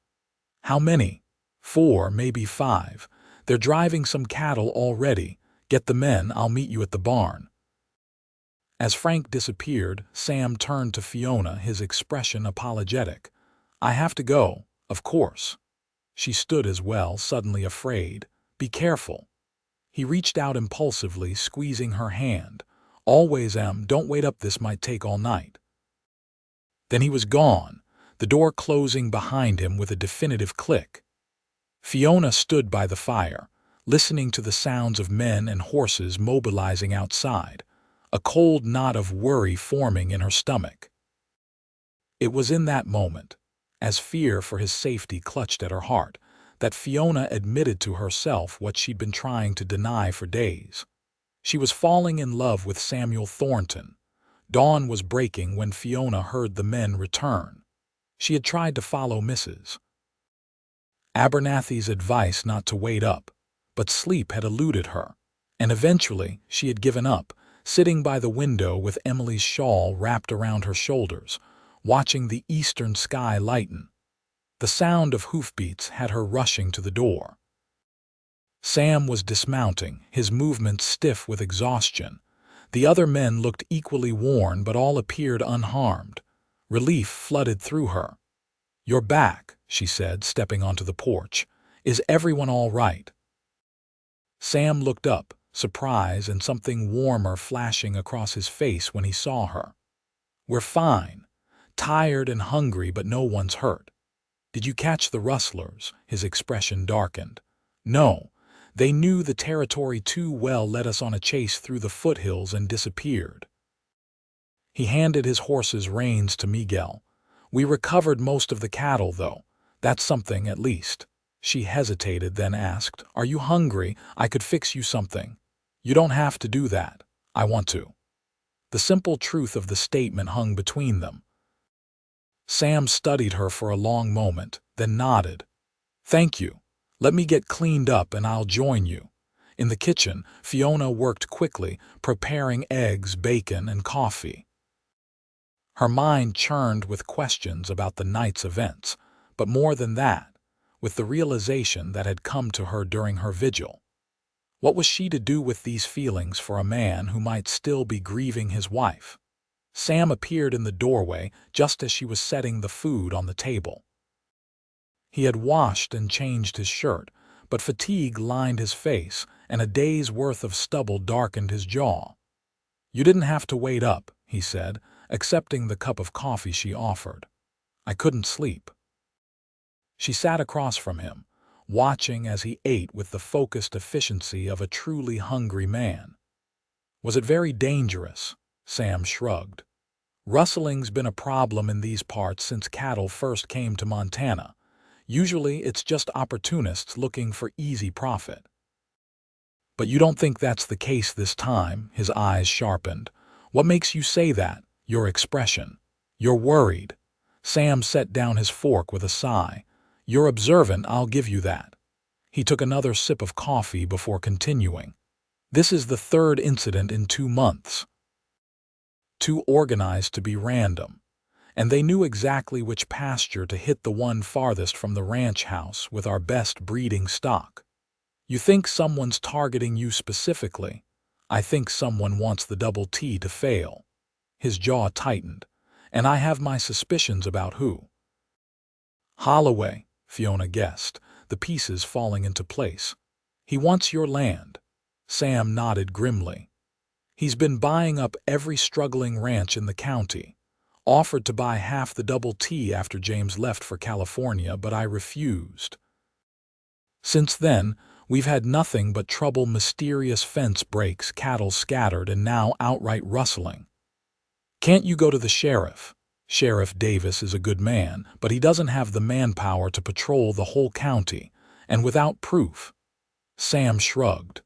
"How many?" "4, maybe 5. They're driving some cattle already. Get the men, I'll meet you at the barn." As Frank disappeared, Sam turned to Fiona, his expression apologetic. "I have to go, of course." She stood as well, suddenly afraid. "Be careful." He reached out impulsively, squeezing her hand. "Always am, don't wait up, this might take all night." Then he was gone, the door closing behind him with a definitive click. Fiona stood by the fire, listening to the sounds of men and horses mobilizing outside, a cold knot of worry forming in her stomach. It was in that moment, as fear for his safety clutched at her heart, that Fiona admitted to herself what she'd been trying to deny for days. She was falling in love with Samuel Thornton. Dawn was breaking when Fiona heard the men return. She had tried to follow Mrs. Abernathy's advice not to wait up, but sleep had eluded her, and eventually she had given up, sitting by the window with Emily's shawl wrapped around her shoulders, watching the eastern sky lighten. The sound of hoofbeats had her rushing to the door. Sam was dismounting, his movements stiff with exhaustion. The other men looked equally worn, but all appeared unharmed. Relief flooded through her. "You're back," she said, stepping onto the porch. "Is everyone all right?" Sam looked up, surprise and something warmer flashing across his face when he saw her. "We're fine. Tired and hungry, but no one's hurt." "Did you catch the rustlers?" His expression darkened. "No. They knew the territory too well, led us on a chase through the foothills and disappeared." He handed his horse's reins to Miguel. "We recovered most of the cattle, though. That's something, at least." She hesitated, then asked, "Are you hungry? I could fix you something." "You don't have to do that. I want to." The simple truth of the statement hung between them. Sam studied her for a long moment, then nodded. "Thank you. Let me get cleaned up and I'll join you." In the kitchen, Fiona worked quickly, preparing eggs, bacon, and coffee. Her mind churned with questions about the night's events, but more than that, with the realization that had come to her during her vigil. What was she to do with these feelings for a man who might still be grieving his wife? Sam appeared in the doorway just as she was setting the food on the table. He had washed and changed his shirt, but fatigue lined his face, and a day's worth of stubble darkened his jaw. "You didn't have to wait up," he said, accepting the cup of coffee she offered. "I couldn't sleep." She sat across from him, watching as he ate with the focused efficiency of a truly hungry man. "Was it very dangerous?" Sam shrugged. "Rustling's been a problem in these parts since cattle first came to Montana. Usually it's just opportunists looking for easy profit." "But you don't think that's the case this time?" His eyes sharpened. "What makes you say that? Your expression. You're worried." Sam set down his fork with a sigh. "You're observant, I'll give you that." He took another sip of coffee before continuing. "This is the third incident in 2 months. Too organized to be random. And they knew exactly which pasture to hit, the one farthest from the ranch house with our best breeding stock. You think someone's targeting you specifically? I think someone wants the double T to fail." His jaw tightened. "And I have my suspicions about who." "Holloway," Fiona guessed, the pieces falling into place. "He wants your land." Sam nodded grimly. "He's been buying up every struggling ranch in the county. Offered to buy half the double T after James left for California, but I refused. Since then, we've had nothing but trouble, mysterious fence breaks, cattle scattered, and now outright rustling. Can't you go to the sheriff? Sheriff Davis is a good man, but he doesn't have the manpower to patrol the whole county, and without proof." Sam shrugged.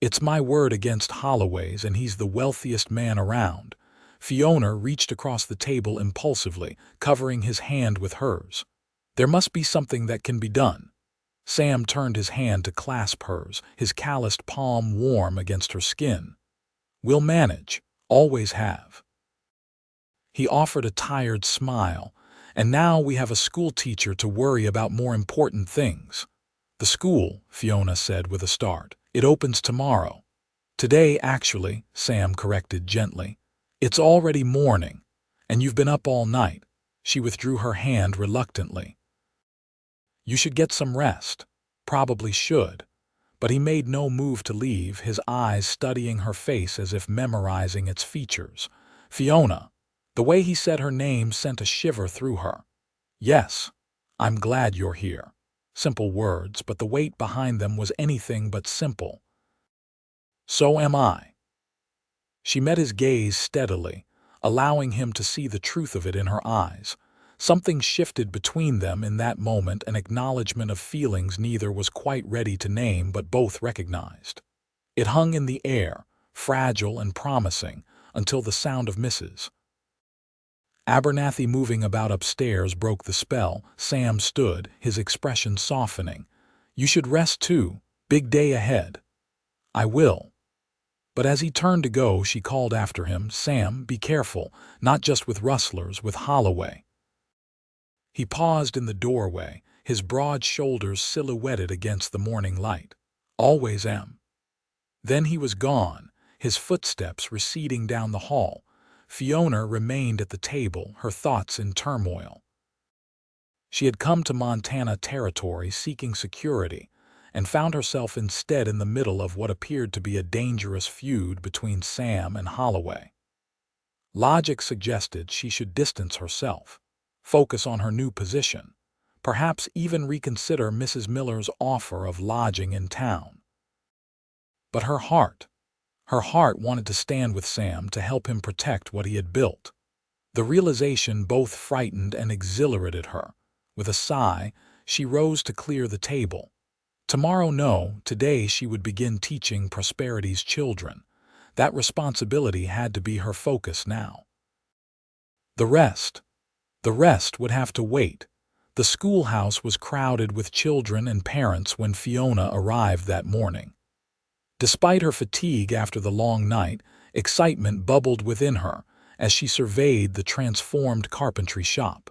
"It's my word against Holloway's, and he's the wealthiest man around." Fiona reached across the table impulsively, covering his hand with hers. "There must be something that can be done." Sam turned his hand to clasp hers, his calloused palm warm against her skin. "We'll manage, always have." He offered a tired smile. "And now we have a schoolteacher to worry about more important things." "The school," Fiona said with a start. "It opens tomorrow." Today, actually, Sam corrected gently. It's already morning, and you've been up all night. She withdrew her hand reluctantly. You should get some rest. Probably should. But he made no move to leave, his eyes studying her face as if memorizing its features. Fiona. The way he said her name sent a shiver through her. Yes, I'm glad you're here. Simple words, but the weight behind them was anything but simple. So am I. She met his gaze steadily, allowing him to see the truth of it in her eyes. Something shifted between them in that moment, an acknowledgement of feelings neither was quite ready to name but both recognized. It hung in the air, fragile and promising, until the sound of Mrs. Abernathy moving about upstairs broke the spell. Sam stood, his expression softening. You should rest too. Big day ahead. I will. But as he turned to go, she called after him, Sam, be careful, not just with rustlers, with Holloway. He paused in the doorway, his broad shoulders silhouetted against the morning light. Always am. Then he was gone, his footsteps receding down the hall. Fiona remained at the table, her thoughts in turmoil. She had come to Montana territory seeking security, and found herself instead in the middle of what appeared to be a dangerous feud between Sam and Holloway. Logic suggested she should distance herself, focus on her new position, perhaps even reconsider Mrs. Miller's offer of lodging in town. But her heart wanted to stand with Sam to help him protect what he had built. The realization both frightened and exhilarated her. With a sigh, she rose to clear the table. Tomorrow, no, today she would begin teaching Prosperity's children. That responsibility had to be her focus now. The rest would have to wait. The schoolhouse was crowded with children and parents when Fiona arrived that morning. Despite her fatigue after the long night, excitement bubbled within her as she surveyed the transformed carpentry shop.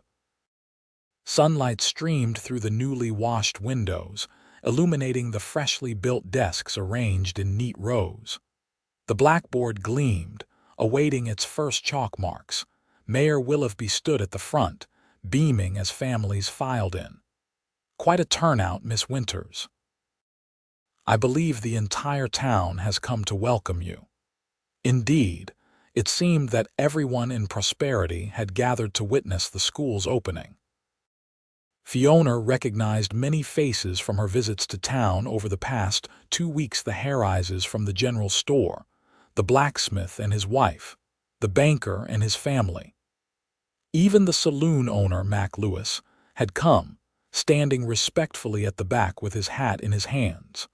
Sunlight streamed through the newly washed windows, illuminating the freshly built desks arranged in neat rows. The blackboard gleamed, awaiting its first chalk marks. Mayor Willoughby stood at the front, beaming as families filed in. Quite a turnout, Miss Winters. I believe the entire town has come to welcome you. Indeed, it seemed that everyone in Prosperity had gathered to witness the school's opening. Fiona recognized many faces from her visits to town over the past 2 weeks: the Harrises from the general store, the blacksmith and his wife, the banker and his family. Even the saloon owner, Mac Lewis, had come, standing respectfully at the back with his hat in his hands.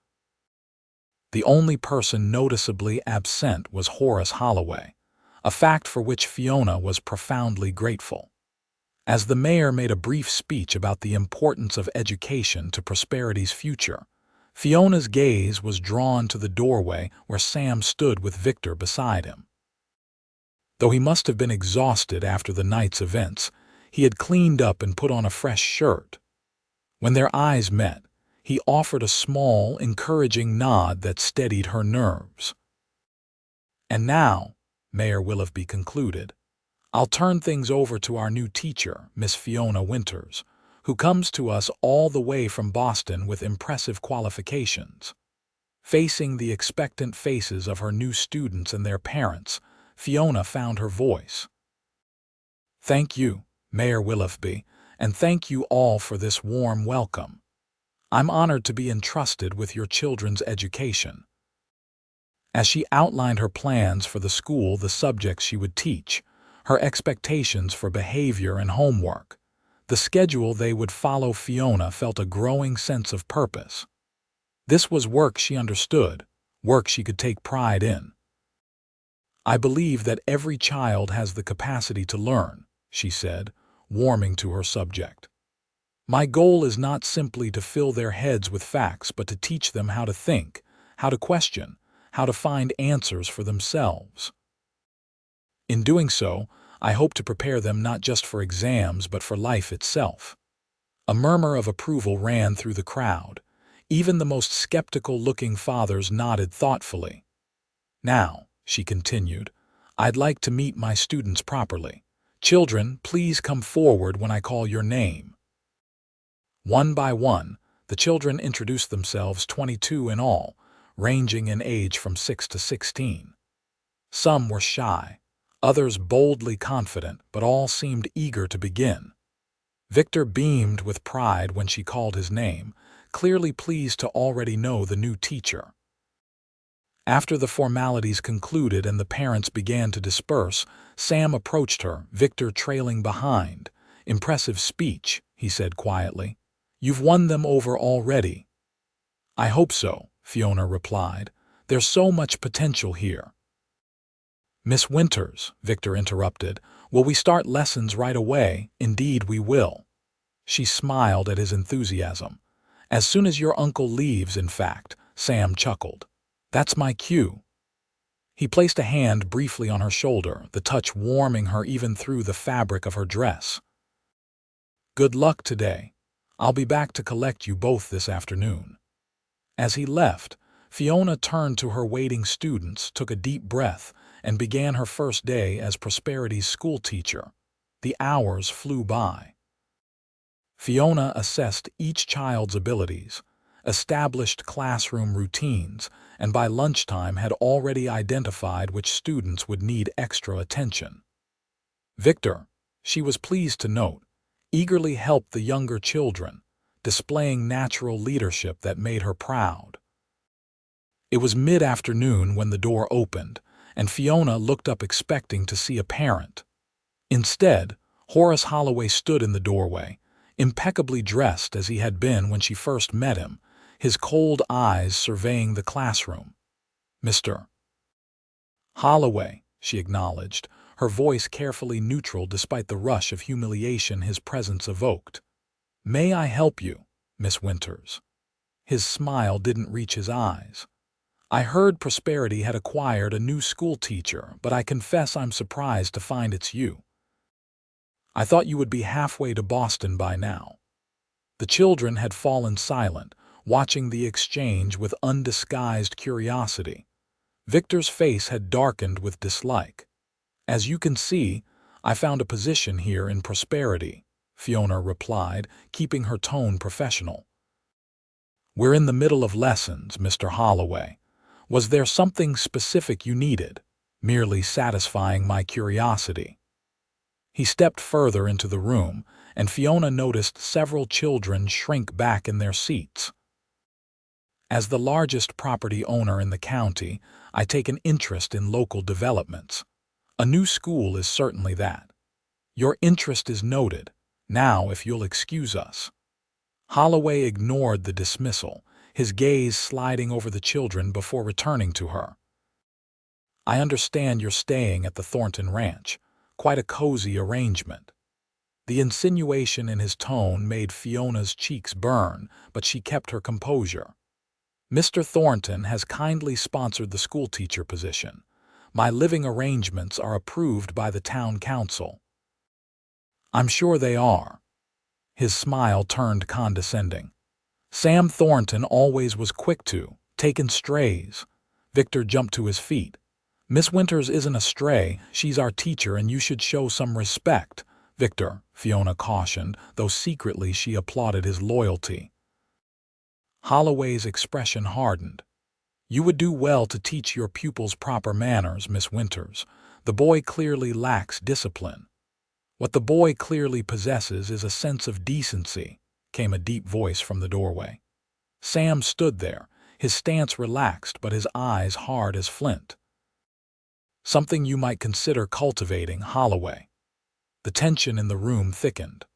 The only person noticeably absent was Horace Holloway, a fact for which Fiona was profoundly grateful. As the mayor made a brief speech about the importance of education to Prosperity's future, Fiona's gaze was drawn to the doorway where Sam stood with Victor beside him. Though he must have been exhausted after the night's events, he had cleaned up and put on a fresh shirt. When their eyes met, he offered a small, encouraging nod that steadied her nerves. And now, Mayor Willoughby concluded, I'll turn things over to our new teacher, Miss Fiona Winters, who comes to us all the way from Boston with impressive qualifications. Facing the expectant faces of her new students and their parents, Fiona found her voice. Thank you, Mayor Willoughby, and thank you all for this warm welcome. I'm honored to be entrusted with your children's education. As she outlined her plans for the school, the subjects she would teach, her expectations for behavior and homework, the schedule they would follow, Fiona felt a growing sense of purpose. This was work she understood, work she could take pride in. I believe that every child has the capacity to learn, she said, warming to her subject. My goal is not simply to fill their heads with facts, but to teach them how to think, how to question, how to find answers for themselves. In doing so, I hope to prepare them not just for exams but for life itself. A murmur of approval ran through the crowd. Even the most skeptical-looking fathers nodded thoughtfully. Now, she continued, I'd like to meet my students properly. Children, please come forward when I call your name. One by one, the children introduced themselves, 22 in all, ranging in age from 6 to 16. Some were shy, others boldly confident, but all seemed eager to begin. Victor beamed with pride when she called his name, clearly pleased to already know the new teacher. After the formalities concluded and the parents began to disperse, Sam approached her, Victor trailing behind. Impressive speech, he said quietly. You've won them over already. I hope so, Fiona replied. There's so much potential here. Miss Winters, Victor interrupted, will we start lessons right away? Indeed we will. She smiled at his enthusiasm. As soon as your uncle leaves, in fact, Sam chuckled. That's my cue. He placed a hand briefly on her shoulder, the touch warming her even through the fabric of her dress. Good luck today. I'll be back to collect you both this afternoon. As he left, Fiona turned to her waiting students, took a deep breath, and began her first day as Prosperity's schoolteacher. The hours flew by. Fiona assessed each child's abilities, established classroom routines, and by lunchtime had already identified which students would need extra attention. Victor, she was pleased to note, eagerly helped the younger children, displaying natural leadership that made her proud. It was mid-afternoon when the door opened, and Fiona looked up expecting to see a parent. Instead, Horace Holloway stood in the doorway, impeccably dressed as he had been when she first met him, his cold eyes surveying the classroom. Mr. Holloway, she acknowledged, her voice carefully neutral despite the rush of humiliation his presence evoked. May I help you, Miss Winters? His smile didn't reach his eyes. I heard Prosperity had acquired a new schoolteacher, but I confess I'm surprised to find it's you. I thought you would be halfway to Boston by now. The children had fallen silent, watching the exchange with undisguised curiosity. Victor's face had darkened with dislike. As you can see, I found a position here in Prosperity, Fiona replied, keeping her tone professional. We're in the middle of lessons, Mr. Holloway. Was there something specific you needed, merely satisfying my curiosity? He stepped further into the room, and Fiona noticed several children shrink back in their seats. As the largest property owner in the county, I take an interest in local developments. A new school is certainly that. Your interest is noted. Now, if you'll excuse us. Holloway ignored the dismissal, his gaze sliding over the children before returning to her. I understand you're staying at the Thornton Ranch. Quite a cozy arrangement. The insinuation in his tone made Fiona's cheeks burn, but she kept her composure. Mr. Thornton has kindly sponsored the schoolteacher position. My living arrangements are approved by the town council. I'm sure they are. His smile turned condescending. Sam Thornton always was quick to, taking strays. Victor jumped to his feet. Miss Winters isn't a stray, she's our teacher and you should show some respect. Victor, Fiona cautioned, though secretly she applauded his loyalty. Holloway's expression hardened. You would do well to teach your pupils proper manners, Miss Winters. The boy clearly lacks discipline. What the boy clearly possesses is a sense of decency, came a deep voice from the doorway. Sam stood there, his stance relaxed but his eyes hard as flint. Something you might consider cultivating, Holloway. The tension in the room thickened.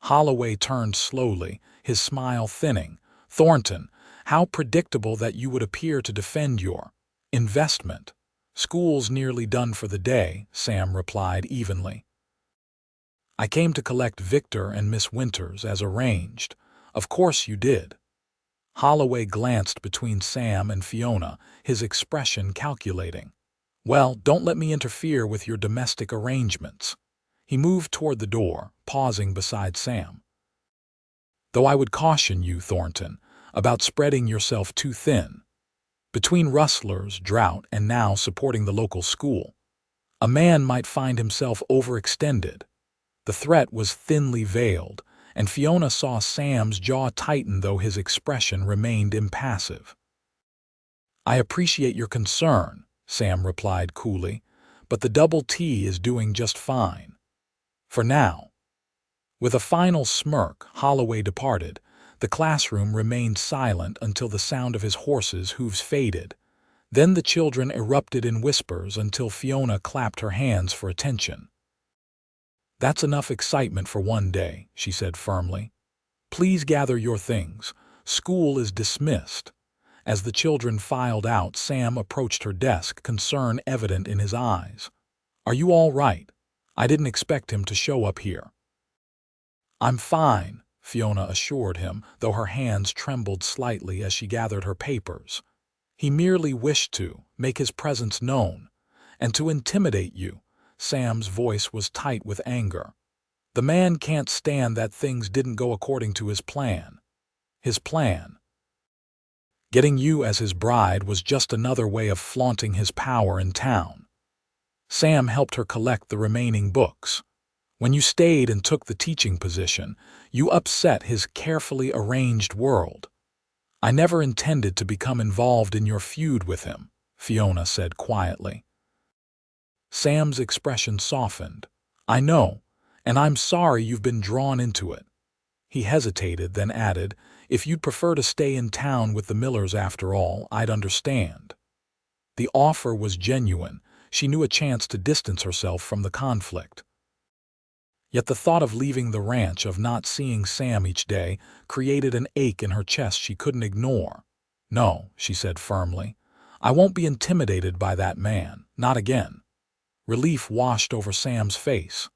Holloway turned slowly, his smile thinning. Thornton, how predictable that you would appear to defend your investment. School's nearly done for the day, Sam replied evenly. I came to collect Victor and Miss Winters as arranged. Of course you did. Holloway glanced between Sam and Fiona, his expression calculating. Well, don't let me interfere with your domestic arrangements. He moved toward the door, pausing beside Sam. Though I would caution you, Thornton, about spreading yourself too thin. Between rustlers, drought, and now supporting the local school, a man might find himself overextended. The threat was thinly veiled, and Fiona saw Sam's jaw tighten though his expression remained impassive. "I appreciate your concern," Sam replied coolly, "but the double T is doing just fine. For now." With a final smirk, Holloway departed. The classroom remained silent until the sound of his horse's hooves faded. Then the children erupted in whispers until Fiona clapped her hands for attention. "That's enough excitement for one day," she said firmly. "Please gather your things. School is dismissed." As the children filed out, Sam approached her desk, concern evident in his eyes. "Are you all right? I didn't expect him to show up here." "I'm fine," Fiona assured him, though her hands trembled slightly as she gathered her papers. "He merely wished to make his presence known, and to intimidate you." Sam's voice was tight with anger. "The man can't stand that things didn't go according to his plan. His plan. Getting you as his bride was just another way of flaunting his power in town." Sam helped her collect the remaining books. "When you stayed and took the teaching position, you upset his carefully arranged world." "I never intended to become involved in your feud with him," Fiona said quietly. Sam's expression softened. "I know, and I'm sorry you've been drawn into it." He hesitated, then added, "If you'd prefer to stay in town with the Millers after all, I'd understand." The offer was genuine. She knew a chance to distance herself from the conflict. Yet the thought of leaving the ranch, of not seeing Sam each day, created an ache in her chest she couldn't ignore. "No," she said firmly. "I won't be intimidated by that man. Not again." Relief washed over Sam's face.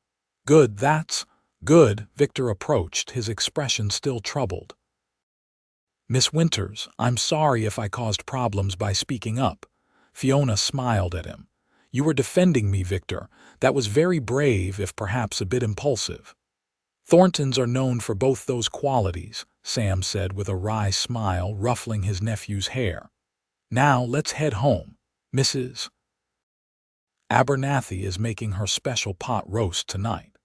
"Good, that's good." Victor approached, his expression still troubled. "Miss Winters, I'm sorry if I caused problems by speaking up." Fiona smiled at him. "You were defending me, Victor. That was very brave, if perhaps a bit impulsive." "Thorntons are known for both those qualities," Sam said with a wry smile, ruffling his nephew's hair. "Now let's head home. Mrs. Abernathy is making her special pot roast tonight."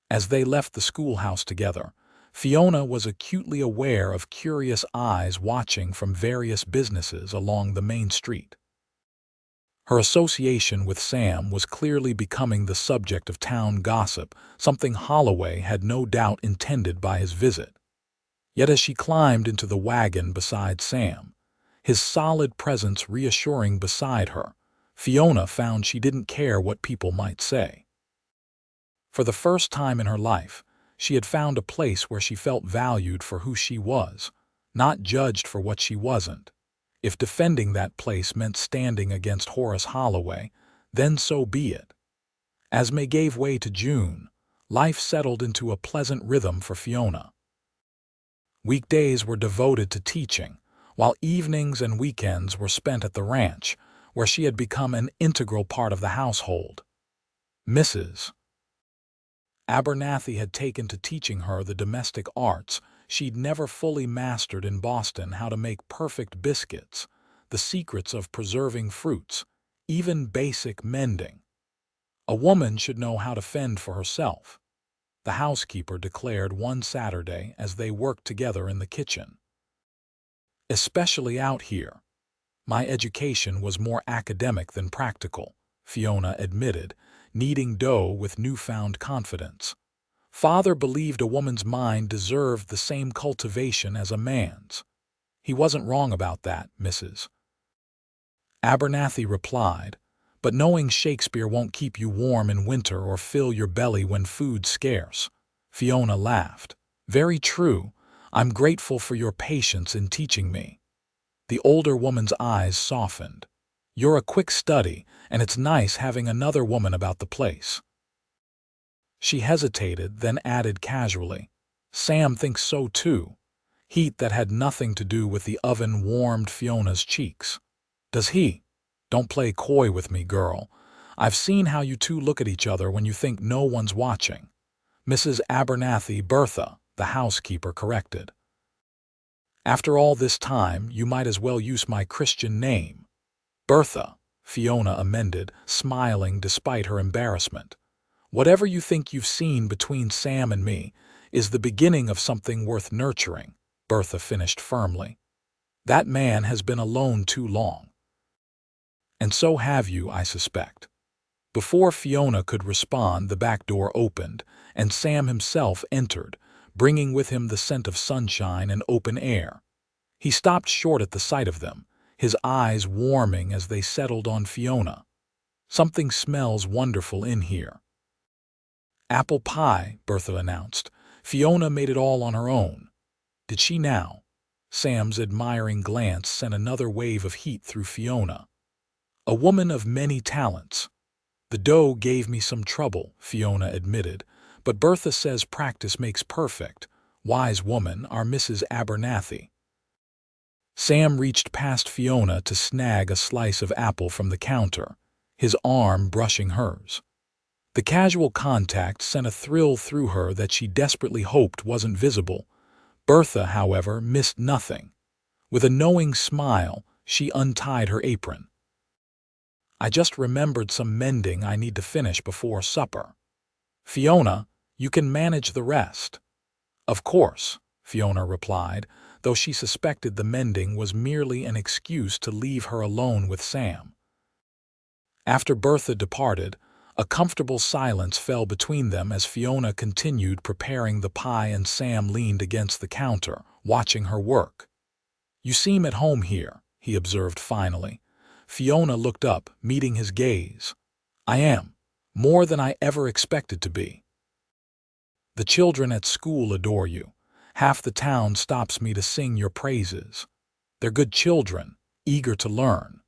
As they left the schoolhouse together, Fiona was acutely aware of curious eyes watching from various businesses along the main street. Her association with Sam was clearly becoming the subject of town gossip, something Holloway had no doubt intended by his visit. Yet as she climbed into the wagon beside Sam, his solid presence reassuring beside her, Fiona found she didn't care what people might say. For the first time in her life, she had found a place where she felt valued for who she was, not judged for what she wasn't. If defending that place meant standing against Horace Holloway, then so be it. As May gave way to June, life settled into a pleasant rhythm for Fiona. Weekdays were devoted to teaching, while evenings and weekends were spent at the ranch, where she had become an integral part of the household. Mrs. Abernathy had taken to teaching her the domestic arts she'd never fully mastered in Boston: how to make perfect biscuits, the secrets of preserving fruits, even basic mending. A woman should know how to fend for herself, the housekeeper declared one Saturday as they worked together in the kitchen. "Especially out here. My education was more academic than practical," Fiona admitted, kneading dough with newfound confidence. "Father believed a woman's mind deserved the same cultivation as a man's." "He wasn't wrong about that," Mrs. Abernathy replied, "but knowing Shakespeare won't keep you warm in winter or fill your belly when food's scarce." Fiona laughed. "Very true. I'm grateful for your patience in teaching me." The older woman's eyes softened. "You're a quick study, and it's nice having another woman about the place." She hesitated, then added casually, "Sam thinks so too." Heat that had nothing to do with the oven warmed Fiona's cheeks. "Does he? Don't play coy with me, girl. I've seen how you two look at each other when you think no one's watching." Mrs. Abernathy, Bertha, the housekeeper, corrected. After all this time, you might as well use my Christian name. Bertha, Fiona amended, smiling despite her embarrassment. Whatever you think you've seen between Sam and me is the beginning of something worth nurturing, Bertha finished firmly. That man has been alone too long. And so have you, I suspect. Before Fiona could respond, the back door opened, and Sam himself entered, bringing with him the scent of sunshine and open air. He stopped short at the sight of them, his eyes warming as they settled on Fiona. Something smells wonderful in here. Apple pie, Bertha announced. Fiona made it all on her own. Did she now? Sam's admiring glance sent another wave of heat through Fiona. A woman of many talents. The dough gave me some trouble, Fiona admitted, but Bertha says practice makes perfect. Wise woman, our Mrs. Abernathy. Sam reached past Fiona to snag a slice of apple from the counter, his arm brushing hers. The casual contact sent a thrill through her that she desperately hoped wasn't visible. Bertha, however, missed nothing. With a knowing smile, she untied her apron. I just remembered some mending I need to finish before supper. Fiona, you can manage the rest. Of course, Fiona replied, though she suspected the mending was merely an excuse to leave her alone with Sam. After Bertha departed, a comfortable silence fell between them as Fiona continued preparing the pie and Sam leaned against the counter, watching her work. You seem at home here, he observed finally. Fiona looked up, meeting his gaze. I am, more than I ever expected to be. The children at school adore you. Half the town stops me to sing your praises. They're good children, eager to learn.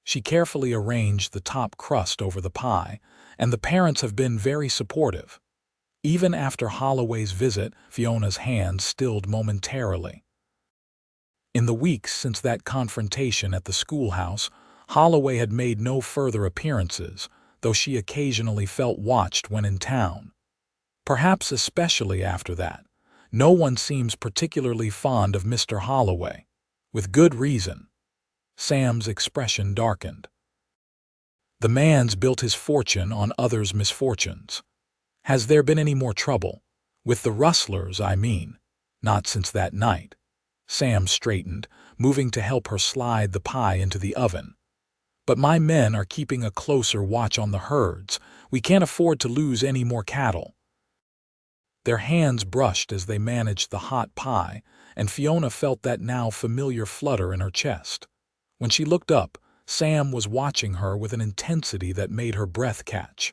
She carefully arranged the top crust over the pie, and the parents have been very supportive. Even after Holloway's visit, Fiona's hand stilled momentarily. In the weeks since that confrontation at the schoolhouse, Holloway had made no further appearances, though she occasionally felt watched when in town. Perhaps especially after that, no one seems particularly fond of Mr. Holloway, with good reason. Sam's expression darkened. The man's built his fortune on others' misfortunes. Has there been any more trouble? With the rustlers, I mean. Not since that night. Sam straightened, moving to help her slide the pie into the oven. But my men are keeping a closer watch on the herds. We can't afford to lose any more cattle. Their hands brushed as they managed the hot pie, and Fiona felt that now familiar flutter in her chest. When she looked up, Sam was watching her with an intensity that made her breath catch.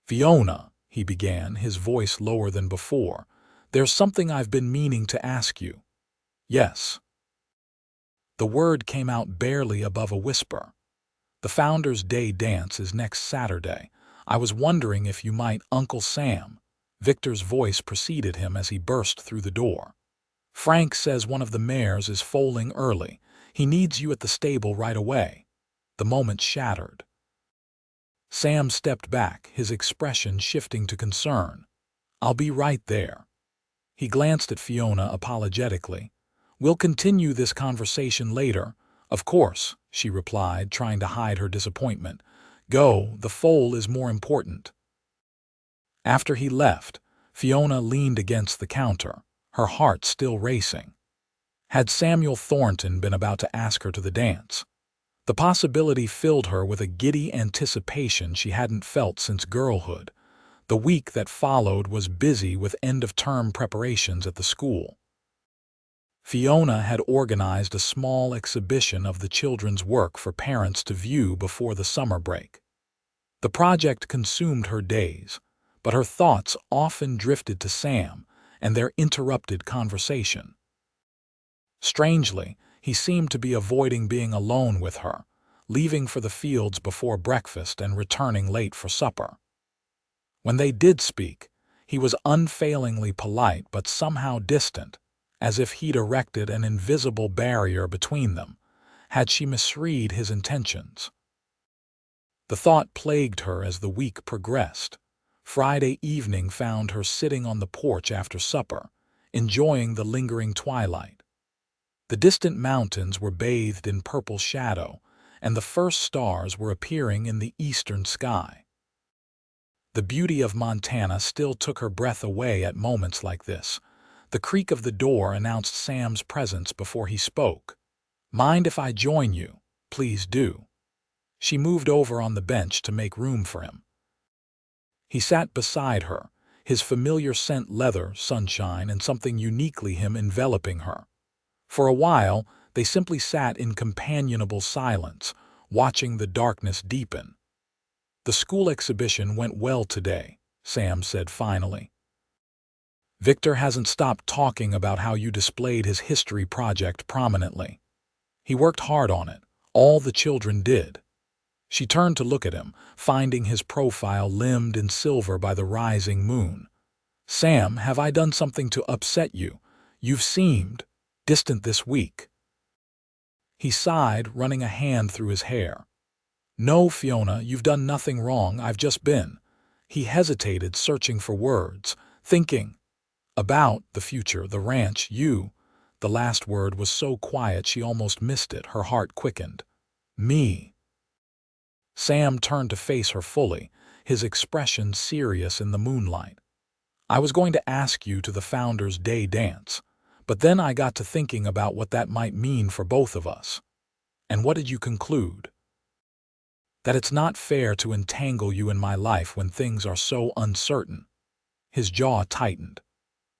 Fiona, he began, his voice lower than before, there's something I've been meaning to ask you. Yes. The word came out barely above a whisper. The Founders' Day dance is next Saturday. I was wondering if you might, Uncle Sam. Victor's voice preceded him as he burst through the door. Frank says one of the mares is foaling early. He needs you at the stable right away. The moment shattered. Sam stepped back, his expression shifting to concern. I'll be right there. He glanced at Fiona apologetically. We'll continue this conversation later. Of course, she replied, trying to hide her disappointment. Go, the foal is more important. After he left, Fiona leaned against the counter, her heart still racing. Had Samuel Thornton been about to ask her to the dance? The possibility filled her with a giddy anticipation she hadn't felt since girlhood. The week that followed was busy with end-of-term preparations at the school. Fiona had organized a small exhibition of the children's work for parents to view before the summer break. The project consumed her days, but her thoughts often drifted to Sam and their interrupted conversation. Strangely, he seemed to be avoiding being alone with her, leaving for the fields before breakfast and returning late for supper. When they did speak, he was unfailingly polite but somehow distant, as if he'd erected an invisible barrier between them. Had she misread his intentions? The thought plagued her as the week progressed. Friday evening found her sitting on the porch after supper, enjoying the lingering twilight. The distant mountains were bathed in purple shadow, and the first stars were appearing in the eastern sky. The beauty of Montana still took her breath away at moments like this. The creak of the door announced Sam's presence before he spoke. "Mind if I join you? Please do." She moved over on the bench to make room for him. He sat beside her, his familiar scent leather, sunshine, and something uniquely him enveloping her. For a while, they simply sat in companionable silence, watching the darkness deepen. "The school exhibition went well today," Sam said finally. "Victor hasn't stopped talking about how you displayed his history project prominently. He worked hard on it. All the children did." She turned to look at him, finding his profile limned in silver by the rising moon. "Sam, have I done something to upset you? You've seemed distant this week." He sighed, running a hand through his hair. "No, Fiona, you've done nothing wrong. I've just been—" He hesitated, searching for words, thinking about the future, the ranch, you. The last word was so quiet she almost missed it. Her heart quickened. "Me." Sam turned to face her fully, his expression serious in the moonlight. "I was going to ask you to the Founders' Day dance, but then I got to thinking about what that might mean for both of us." "And what did you conclude?" "That it's not fair to entangle you in my life when things are so uncertain." His jaw tightened.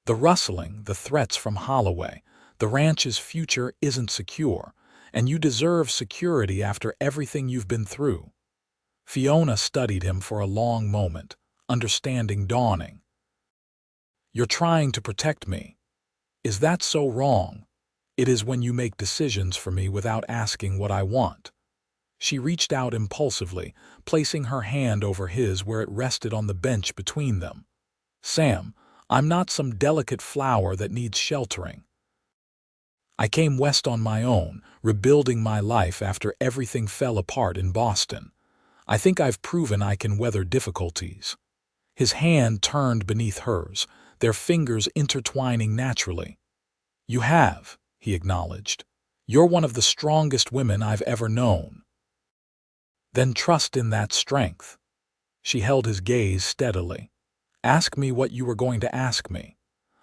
The rustling, the threats from Holloway, the ranch's future isn't secure, and you deserve security after everything you've been through. Fiona studied him for a long moment, understanding dawning. "You're trying to protect me. Is that so wrong? It is when you make decisions for me without asking what I want." She reached out impulsively, placing her hand over his where it rested on the bench between them. "Sam, I'm not some delicate flower that needs sheltering. I came west on my own, rebuilding my life after everything fell apart in Boston. I think I've proven I can weather difficulties." His hand turned beneath hers, their fingers intertwining naturally. "You have," he acknowledged. "You're one of the strongest women I've ever known." "Then trust in that strength." She held his gaze steadily. "Ask me what you were going to ask me."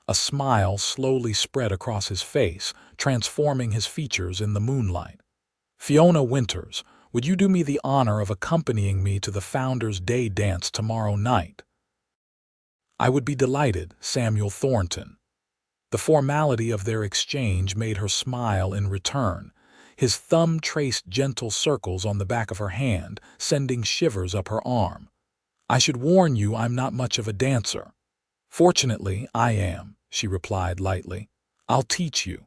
A smile slowly spread across his face, transforming his features in the moonlight. "Fiona Winters, would you do me the honor of accompanying me to the Founders' Day dance tomorrow night?" "I would be delighted, Samuel Thornton." The formality of their exchange made her smile in return. His thumb traced gentle circles on the back of her hand, sending shivers up her arm. "I should warn you I'm not much of a dancer." "Fortunately, I am," she replied lightly. "I'll teach you."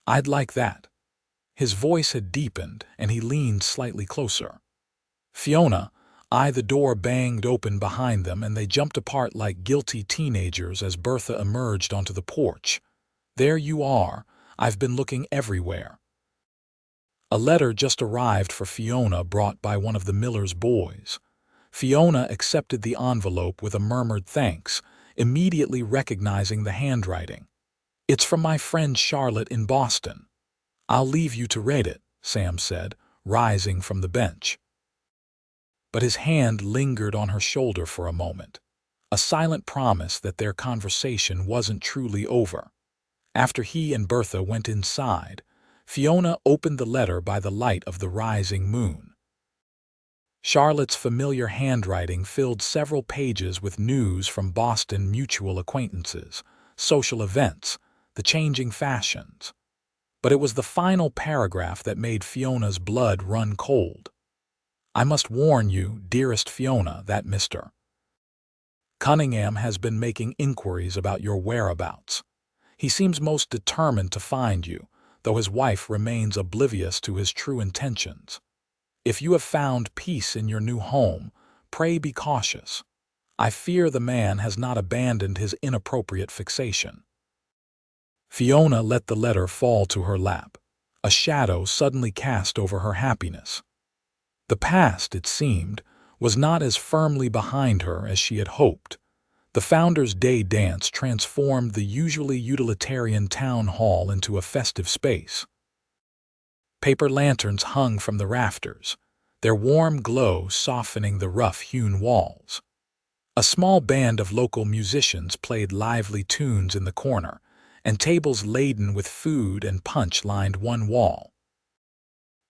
"I'd like that." His voice had deepened, and he leaned slightly closer. "Fiona," the door banged open behind them, and they jumped apart like guilty teenagers as Bertha emerged onto the porch. "There you are. I've been looking everywhere." A letter just arrived for Fiona, brought by one of the miller's boys. Fiona accepted the envelope with a murmured thanks, immediately recognizing the handwriting. "It's from my friend Charlotte in Boston." "I'll leave you to read it," Sam said, rising from the bench. But his hand lingered on her shoulder for a moment, a silent promise that their conversation wasn't truly over. After he and Bertha went inside, Fiona opened the letter by the light of the rising moon. Charlotte's familiar handwriting filled several pages with news from Boston mutual acquaintances, social events, the changing fashions. But it was the final paragraph that made Fiona's blood run cold. "I must warn you, dearest Fiona, that Mr. Cunningham has been making inquiries about your whereabouts. He seems most determined to find you, though his wife remains oblivious to his true intentions. If you have found peace in your new home, pray be cautious. I fear the man has not abandoned his inappropriate fixation." Fiona let the letter fall to her lap. A shadow suddenly cast over her happiness. The past, it seemed, was not as firmly behind her as she had hoped. The Founders' Day dance transformed the usually utilitarian town hall into a festive space. Paper lanterns hung from the rafters, their warm glow softening the rough-hewn walls. A small band of local musicians played lively tunes in the corner, and tables laden with food and punch lined one wall.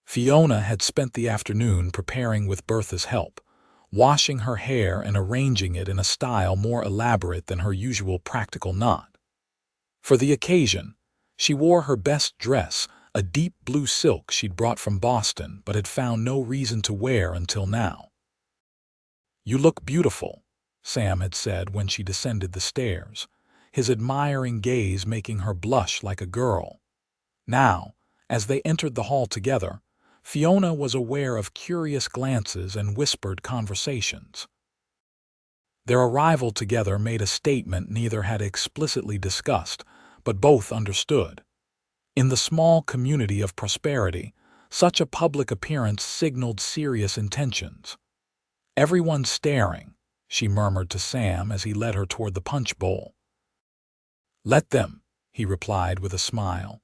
Fiona had spent the afternoon preparing with Bertha's help, washing her hair and arranging it in a style more elaborate than her usual practical knot. For the occasion, she wore her best dress, a deep blue silk she'd brought from Boston but had found no reason to wear until now. "You look beautiful," Sam had said when she descended the stairs, his admiring gaze making her blush like a girl. Now, as they entered the hall together, Fiona was aware of curious glances and whispered conversations. Their arrival together made a statement neither had explicitly discussed, but both understood. In the small community of Prosperity, such a public appearance signaled serious intentions. "Everyone's staring," she murmured to Sam as he led her toward the punch bowl. "Let them," he replied with a smile.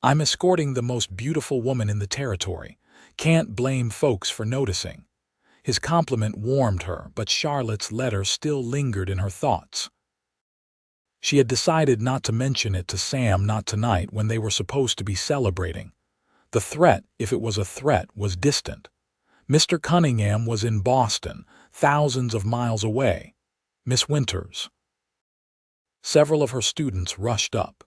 "I'm escorting the most beautiful woman in the territory. Can't blame folks for noticing." His compliment warmed her, but Charlotte's letter still lingered in her thoughts. She had decided not to mention it to Sam, not tonight when they were supposed to be celebrating. The threat, if it was a threat, was distant. Mr. Cunningham was in Boston, thousands of miles away. Miss Winters. Several of her students rushed up,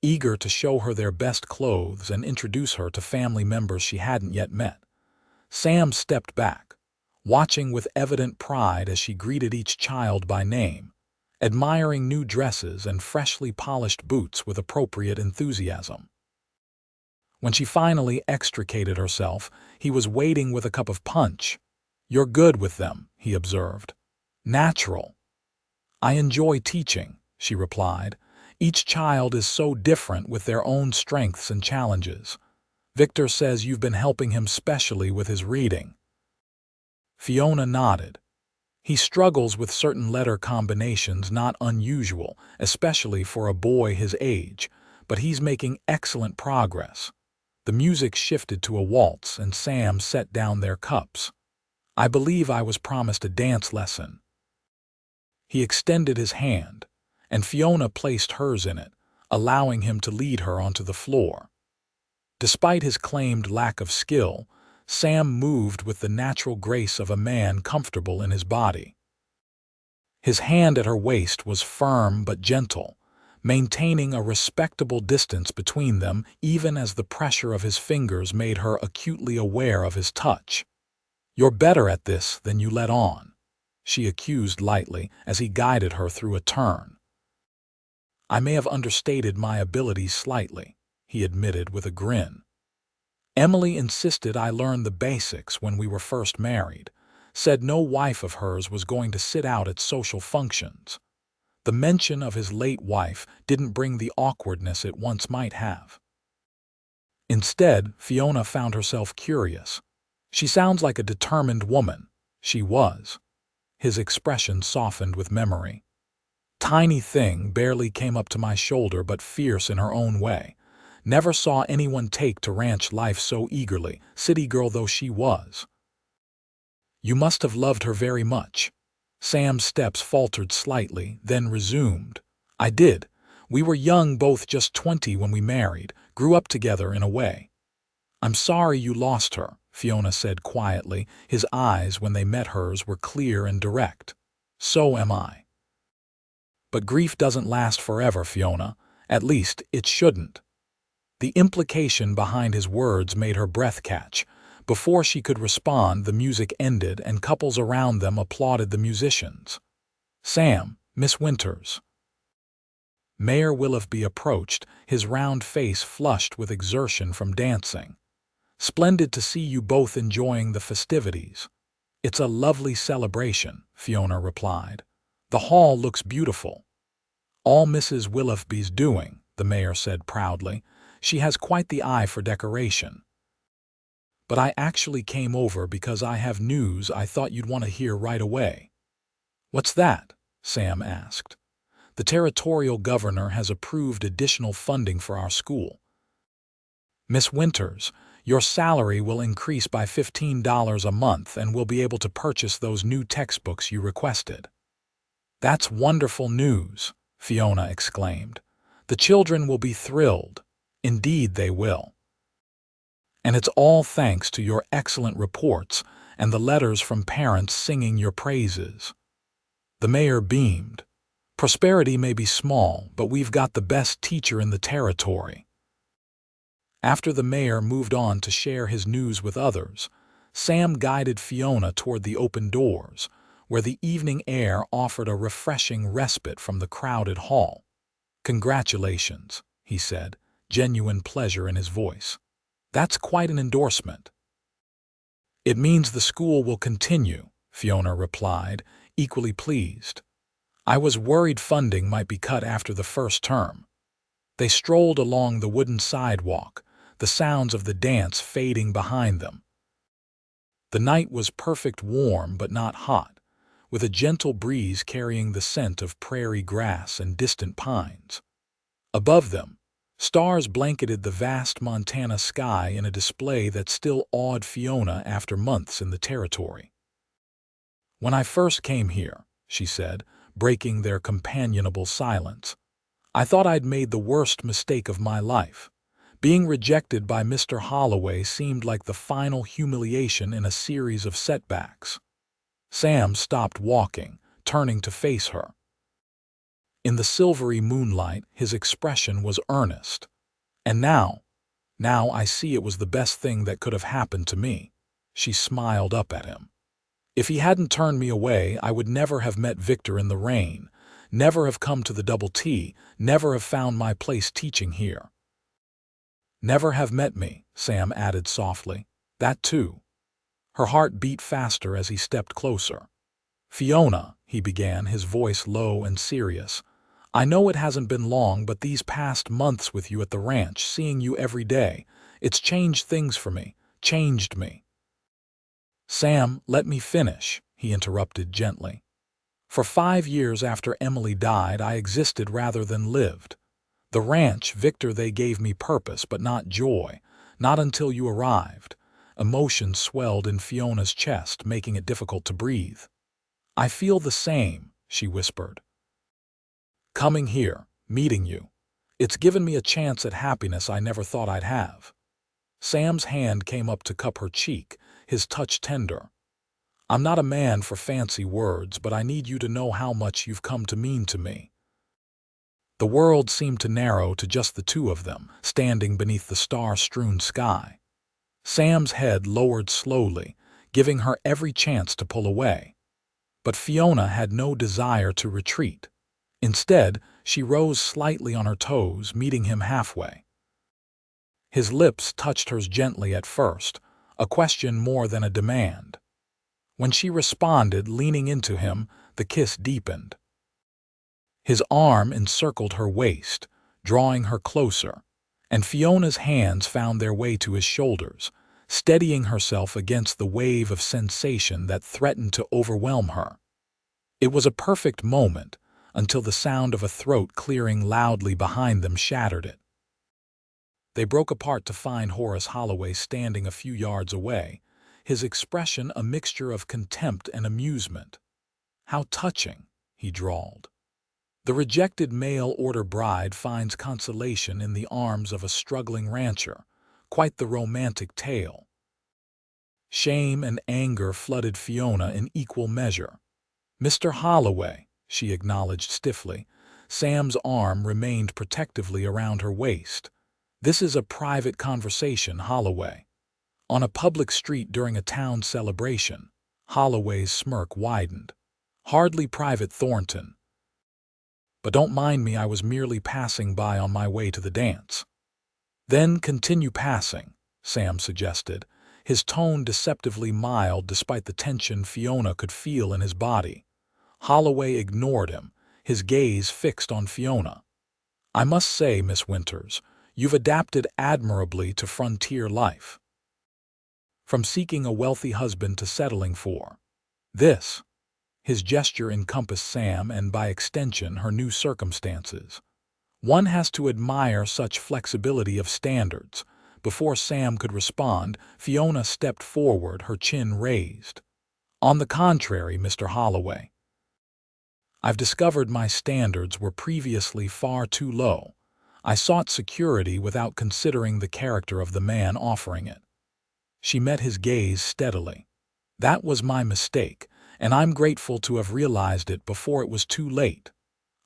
eager to show her their best clothes and introduce her to family members she hadn't yet met. Sam stepped back, watching with evident pride as she greeted each child by name, admiring new dresses and freshly polished boots with appropriate enthusiasm. When she finally extricated herself, he was waiting with a cup of punch. "You're good with them," he observed. "Natural." "I enjoy teaching," she replied. "Each child is so different with their own strengths and challenges. Victor says you've been helping him specially with his reading." Fiona nodded. "He struggles with certain letter combinations, not unusual, especially for a boy his age, but he's making excellent progress." The music shifted to a waltz and Sam set down their cups. "I believe I was promised a dance lesson." He extended his hand, and Fiona placed hers in it, allowing him to lead her onto the floor. Despite his claimed lack of skill, Sam moved with the natural grace of a man comfortable in his body. His hand at her waist was firm but gentle, maintaining a respectable distance between them even as the pressure of his fingers made her acutely aware of his touch. "You're better at this than you let on," she accused lightly as he guided her through a turn. "I may have understated my abilities slightly," he admitted with a grin. "Emily insisted I learn the basics when we were first married, said no wife of hers was going to sit out at social functions." The mention of his late wife didn't bring the awkwardness it once might have. Instead, Fiona found herself curious. "She sounds like a determined woman." She was. His expression softened with memory. "Tiny thing, barely came up to my shoulder, but fierce in her own way. Never saw anyone take to ranch life so eagerly, city girl though she was." "You must have loved her very much." Sam's steps faltered slightly, then resumed. "I did. We were young, both just 20 when we married, grew up together in a way." "I'm sorry you lost her," Fiona said quietly. His eyes, when they met hers, were clear and direct. "So am I." "But grief doesn't last forever, Fiona. At least, it shouldn't." The implication behind his words made her breath catch. Before she could respond, the music ended and couples around them applauded the musicians. "Sam, Miss Winters." Mayor Willoughby approached, his round face flushed with exertion from dancing. "Splendid to see you both enjoying the festivities." "It's a lovely celebration," Fiona replied. "The hall looks beautiful." "All Mrs. Willoughby's doing," the mayor said proudly. "She has quite the eye for decoration." "But I actually came over because I have news I thought you'd want to hear right away." "What's that?" Sam asked. "The territorial governor has approved additional funding for our school. Miss Winters, your salary will increase by $15 a month and we'll be able to purchase those new textbooks you requested." "That's wonderful news," Fiona exclaimed. "The children will be thrilled. Indeed they will. And it's all thanks to your excellent reports and the letters from parents singing your praises." The mayor beamed. "Prosperity may be small, but we've got the best teacher in the territory." After the mayor moved on to share his news with others, Sam guided Fiona toward the open doors, where the evening air offered a refreshing respite from the crowded hall. "Congratulations," he said, genuine pleasure in his voice. "That's quite an endorsement." "It means the school will continue," Fiona replied, equally pleased. "I was worried funding might be cut after the first term." They strolled along the wooden sidewalk, the sounds of the dance fading behind them. The night was perfect, warm but not hot, with a gentle breeze carrying the scent of prairie grass and distant pines. Above them, stars blanketed the vast Montana sky in a display that still awed Fiona after months in the territory. "When I first came here," she said, breaking their companionable silence, "I thought I'd made the worst mistake of my life. Being rejected by Mr. Holloway seemed like the final humiliation in a series of setbacks." Sam stopped walking, turning to face her. In the silvery moonlight, his expression was earnest. "And now I see it was the best thing that could have happened to me." She smiled up at him. "If he hadn't turned me away, I would never have met Victor in the rain, never have come to the Double T, never have found my place teaching here." "Never have met me," Sam added softly. "That too." Her heart beat faster as he stepped closer. "Fiona," he began, his voice low and serious, "I know it hasn't been long, but these past months with you at the ranch, seeing you every day, it's changed things for me, changed me." "Sam, let me finish," he interrupted gently. "For 5 years after Emily died, I existed rather than lived. The ranch, Victor, they gave me purpose, but not joy, not until you arrived." Emotion swelled in Fiona's chest, making it difficult to breathe. "I feel the same," she whispered. "Coming here, meeting you, it's given me a chance at happiness I never thought I'd have." Sam's hand came up to cup her cheek, his touch tender. "I'm not a man for fancy words, but I need you to know how much you've come to mean to me." The world seemed to narrow to just the two of them, standing beneath the star-strewn sky. Sam's head lowered slowly, giving her every chance to pull away. But Fiona had no desire to retreat. Instead, she rose slightly on her toes, meeting him halfway. His lips touched hers gently at first, a question more than a demand. When she responded, leaning into him, the kiss deepened. His arm encircled her waist, drawing her closer, and Fiona's hands found their way to his shoulders, steadying herself against the wave of sensation that threatened to overwhelm her. It was a perfect moment, until the sound of a throat clearing loudly behind them shattered it. They broke apart to find Horace Holloway standing a few yards away, his expression a mixture of contempt and amusement. "How touching," he drawled. "The rejected mail-order bride finds consolation in the arms of a struggling rancher. Quite the romantic tale." Shame and anger flooded Fiona in equal measure. "Mr. Holloway," she acknowledged stiffly. Sam's arm remained protectively around her waist. "This is a private conversation, Holloway." On a public street during a town celebration, Holloway's smirk widened. "Hardly private, Thornton. But don't mind me, I was merely passing by on my way to the dance." "Then continue passing," Sam suggested, his tone deceptively mild despite the tension Fiona could feel in his body. Holloway ignored him, his gaze fixed on Fiona. "I must say, Miss Winters, you've adapted admirably to frontier life. From seeking a wealthy husband to settling for this." His gesture encompassed Sam and, by extension, her new circumstances. One has to admire such flexibility of standards. Before Sam could respond, Fiona stepped forward, her chin raised. On the contrary, Mr. Holloway, I've discovered my standards were previously far too low. I sought security without considering the character of the man offering it. She met his gaze steadily. That was my mistake, and I'm grateful to have realized it before it was too late.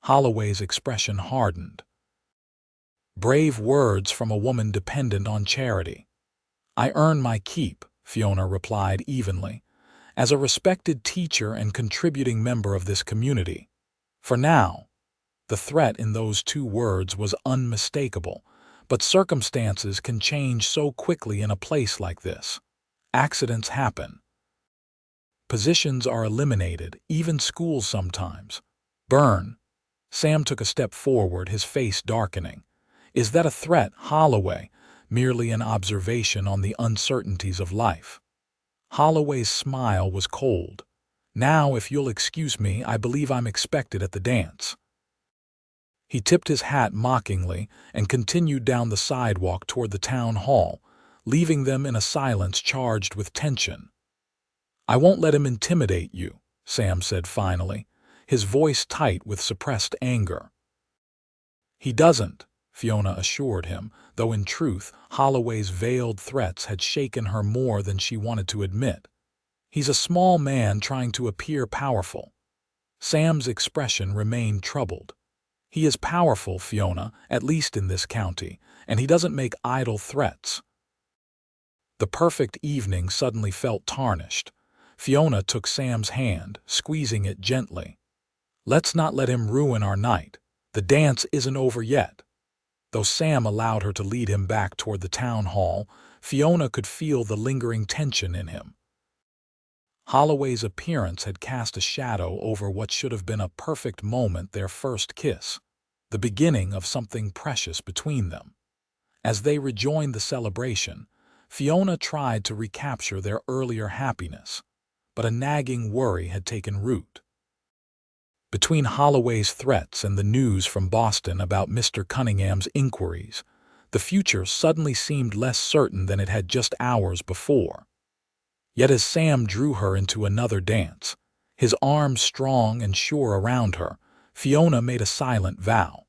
Holloway's expression hardened. Brave words from a woman dependent on charity. I earn my keep, Fiona replied evenly, as a respected teacher and contributing member of this community. For now. The threat in those two words was unmistakable, but circumstances can change so quickly in a place like this. Accidents happen. Positions are eliminated, even schools sometimes. Burn. Sam took a step forward, his face darkening. Is that a threat, Holloway? Merely an observation on the uncertainties of life. Holloway's smile was cold. Now, if you'll excuse me, I believe I'm expected at the dance. He tipped his hat mockingly and continued down the sidewalk toward the town hall, leaving them in a silence charged with tension. I won't let him intimidate you, Sam said finally, his voice tight with suppressed anger. He doesn't, Fiona assured him, though in truth, Holloway's veiled threats had shaken her more than she wanted to admit. He's a small man trying to appear powerful. Sam's expression remained troubled. He is powerful, Fiona, at least in this county, and he doesn't make idle threats. The perfect evening suddenly felt tarnished. Fiona took Sam's hand, squeezing it gently. Let's not let him ruin our night. The dance isn't over yet. Though Sam allowed her to lead him back toward the town hall, Fiona could feel the lingering tension in him. Holloway's appearance had cast a shadow over what should have been a perfect moment, their first kiss, the beginning of something precious between them. As they rejoined the celebration, Fiona tried to recapture their earlier happiness, but a nagging worry had taken root. Between Holloway's threats and the news from Boston about Mr. Cunningham's inquiries, the future suddenly seemed less certain than it had just hours before. Yet as Sam drew her into another dance, his arms strong and sure around her, Fiona made a silent vow.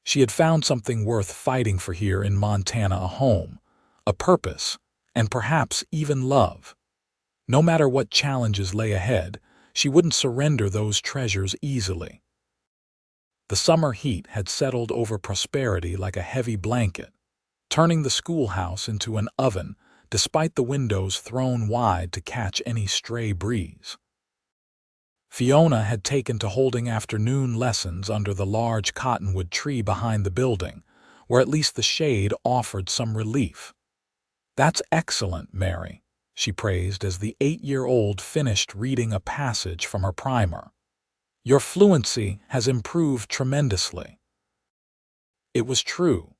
She had found something worth fighting for here in Montana, a home, a purpose, and perhaps even love. No matter what challenges lay ahead, she wouldn't surrender those treasures easily. The summer heat had settled over prosperity like a heavy blanket, turning the schoolhouse into an oven despite the windows thrown wide to catch any stray breeze. Fiona had taken to holding afternoon lessons under the large cottonwood tree behind the building, where at least the shade offered some relief. "That's excellent, Mary," she praised as the 8-year-old finished reading a passage from her primer. "Your fluency has improved tremendously." It was true.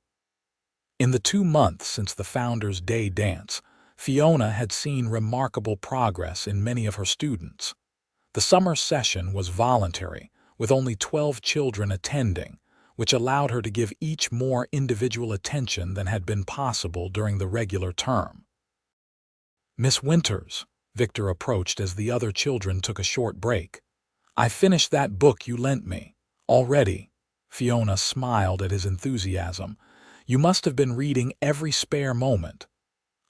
In the 2 months since the Founders' Day dance, Fiona had seen remarkable progress in many of her students. The summer session was voluntary, with only 12 children attending, which allowed her to give each more individual attention than had been possible during the regular term. "Miss Winters," Victor approached as the other children took a short break. "I finished that book you lent me. Already." Fiona smiled at his enthusiasm. "You must have been reading every spare moment."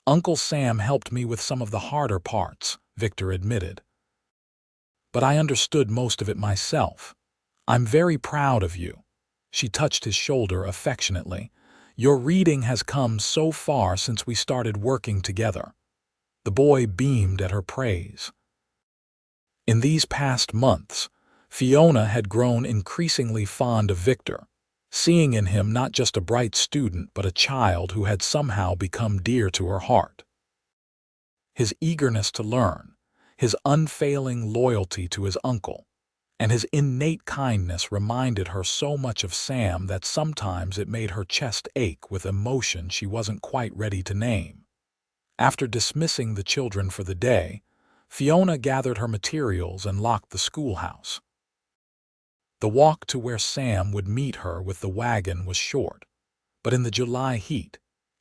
"Uncle Sam helped me with some of the harder parts," Victor admitted. "But I understood most of it myself. I'm very proud of you." She touched his shoulder affectionately. "Your reading has come so far since we started working together." The boy beamed at her praise. In these past months, Fiona had grown increasingly fond of Victor, seeing in him not just a bright student but a child who had somehow become dear to her heart. His eagerness to learn, his unfailing loyalty to his uncle, and his innate kindness reminded her so much of Sam that sometimes it made her chest ache with emotion she wasn't quite ready to name. After dismissing the children for the day, Fiona gathered her materials and locked the schoolhouse. The walk to where Sam would meet her with the wagon was short, but in the July heat,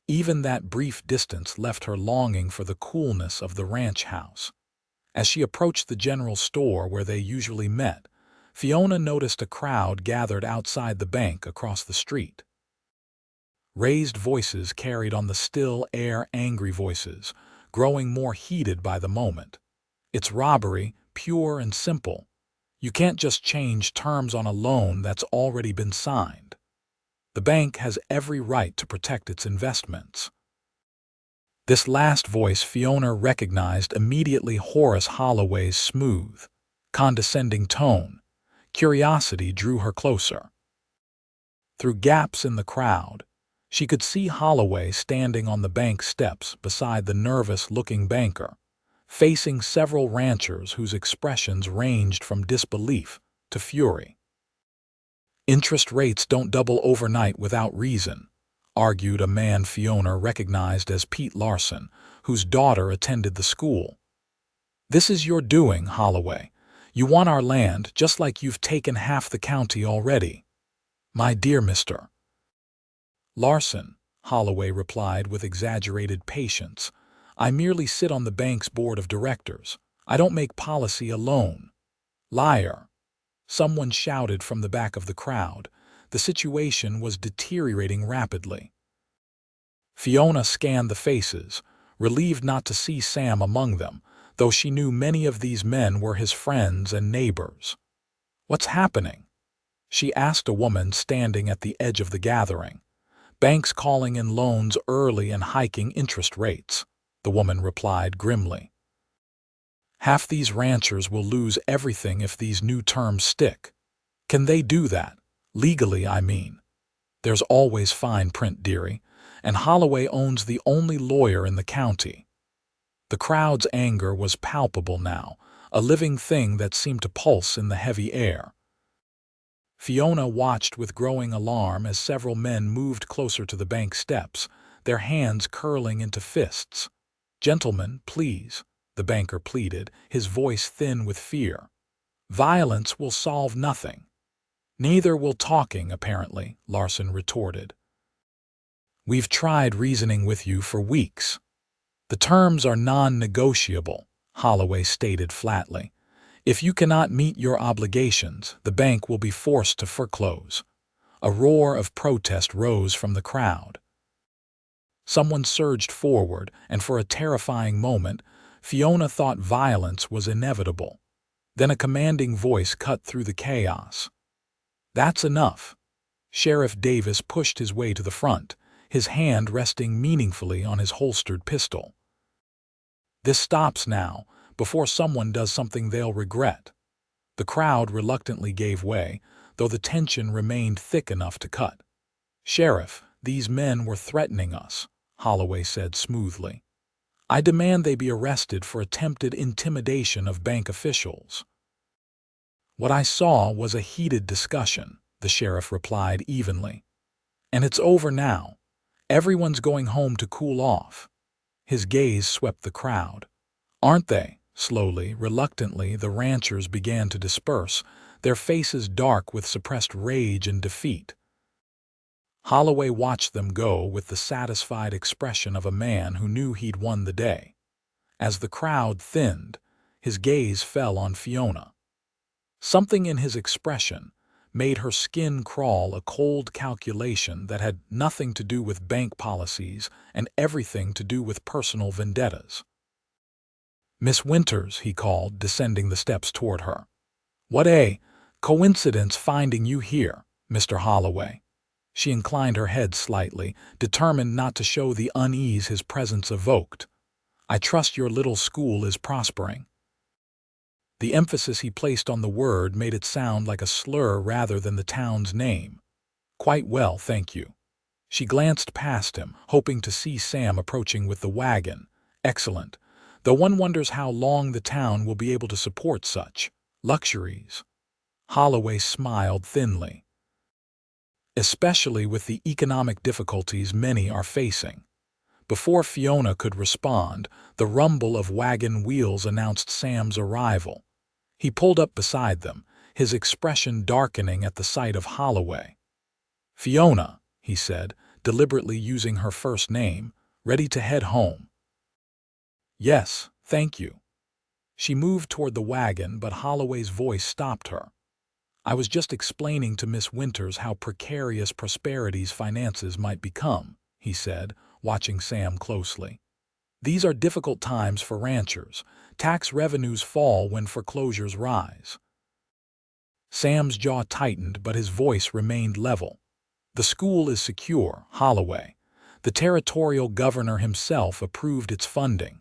even that brief distance left her longing for the coolness of the ranch house. As she approached the general store where they usually met, Fiona noticed a crowd gathered outside the bank across the street. Raised voices carried on the still air, angry voices, growing more heated by the moment. It's robbery, pure and simple. You can't just change terms on a loan that's already been signed. The bank has every right to protect its investments. This last voice Fiona recognized immediately. Horace Holloway's smooth, condescending tone. Curiosity drew her closer. Through gaps in the crowd, she could see Holloway standing on the bank steps beside the nervous-looking banker, facing several ranchers whose expressions ranged from disbelief to fury. "Interest rates don't double overnight without reason," argued a man Fiona recognized as Pete Larson, whose daughter attended the school. "This is your doing, Holloway. You want our land just like you've taken half the county already." "My dear Mr. Larson," Holloway replied with exaggerated patience, "I merely sit on the bank's board of directors. I don't make policy alone." "Liar!" someone shouted from the back of the crowd. The situation was deteriorating rapidly. Fiona scanned the faces, relieved not to see Sam among them, though she knew many of these men were his friends and neighbors. "What's happening?" she asked a woman standing at the edge of the gathering. "Banks calling in loans early and hiking interest rates," the woman replied grimly. "Half these ranchers will lose everything if these new terms stick." "Can they do that? Legally, I mean." "There's always fine print, dearie, and Holloway owns the only lawyer in the county." The crowd's anger was palpable now, a living thing that seemed to pulse in the heavy air. Fiona watched with growing alarm as several men moved closer to the bank steps, their hands curling into fists. "Gentlemen, please," the banker pleaded, his voice thin with fear. "Violence will solve nothing." "Neither will talking, apparently," Larson retorted. "We've tried reasoning with you for weeks." "The terms are non-negotiable," Holloway stated flatly. "If you cannot meet your obligations, the bank will be forced to foreclose." A roar of protest rose from the crowd. Someone surged forward, and for a terrifying moment, Fiona thought violence was inevitable. Then a commanding voice cut through the chaos. "That's enough." Sheriff Davis pushed his way to the front, his hand resting meaningfully on his holstered pistol. "This stops now, before someone does something they'll regret." The crowd reluctantly gave way, though the tension remained thick enough to cut. "Sheriff, these men were threatening us," Holloway said smoothly. "I demand they be arrested for attempted intimidation of bank officials." "What I saw was a heated discussion," the sheriff replied evenly. "And it's over now. Everyone's going home to cool off." His gaze swept the crowd. "Aren't they?" Slowly, reluctantly, the ranchers began to disperse, their faces dark with suppressed rage and defeat. Holloway watched them go with the satisfied expression of a man who knew he'd won the day. As the crowd thinned, his gaze fell on Fiona. Something in his expression made her skin crawl, a cold calculation that had nothing to do with bank policies and everything to do with personal vendettas. "Miss Winters," he called, descending the steps toward her. "What a coincidence finding you here, Mr. Holloway." She inclined her head slightly, determined not to show the unease his presence evoked. "I trust your little school is prospering." The emphasis he placed on the word made it sound like a slur rather than the town's name. "Quite well, thank you." She glanced past him, hoping to see Sam approaching with the wagon. "Excellent. Though one wonders how long the town will be able to support such luxuries." Holloway smiled thinly. "Especially with the economic difficulties many are facing. Before Fiona could respond, the rumble of wagon wheels announced Sam's arrival. He pulled up beside them, his expression darkening at the sight of Holloway. "Fiona," he said, deliberately using her first name, "ready to head home?" "Yes, thank you." She moved toward the wagon, but Holloway's voice stopped her. "I was just explaining to Miss Winters how precarious Prosperity's finances might become," he said, watching Sam closely. "These are difficult times for ranchers. Tax revenues fall when foreclosures rise." Sam's jaw tightened, but his voice remained level. "The school is secure, Holloway. The territorial governor himself approved its funding."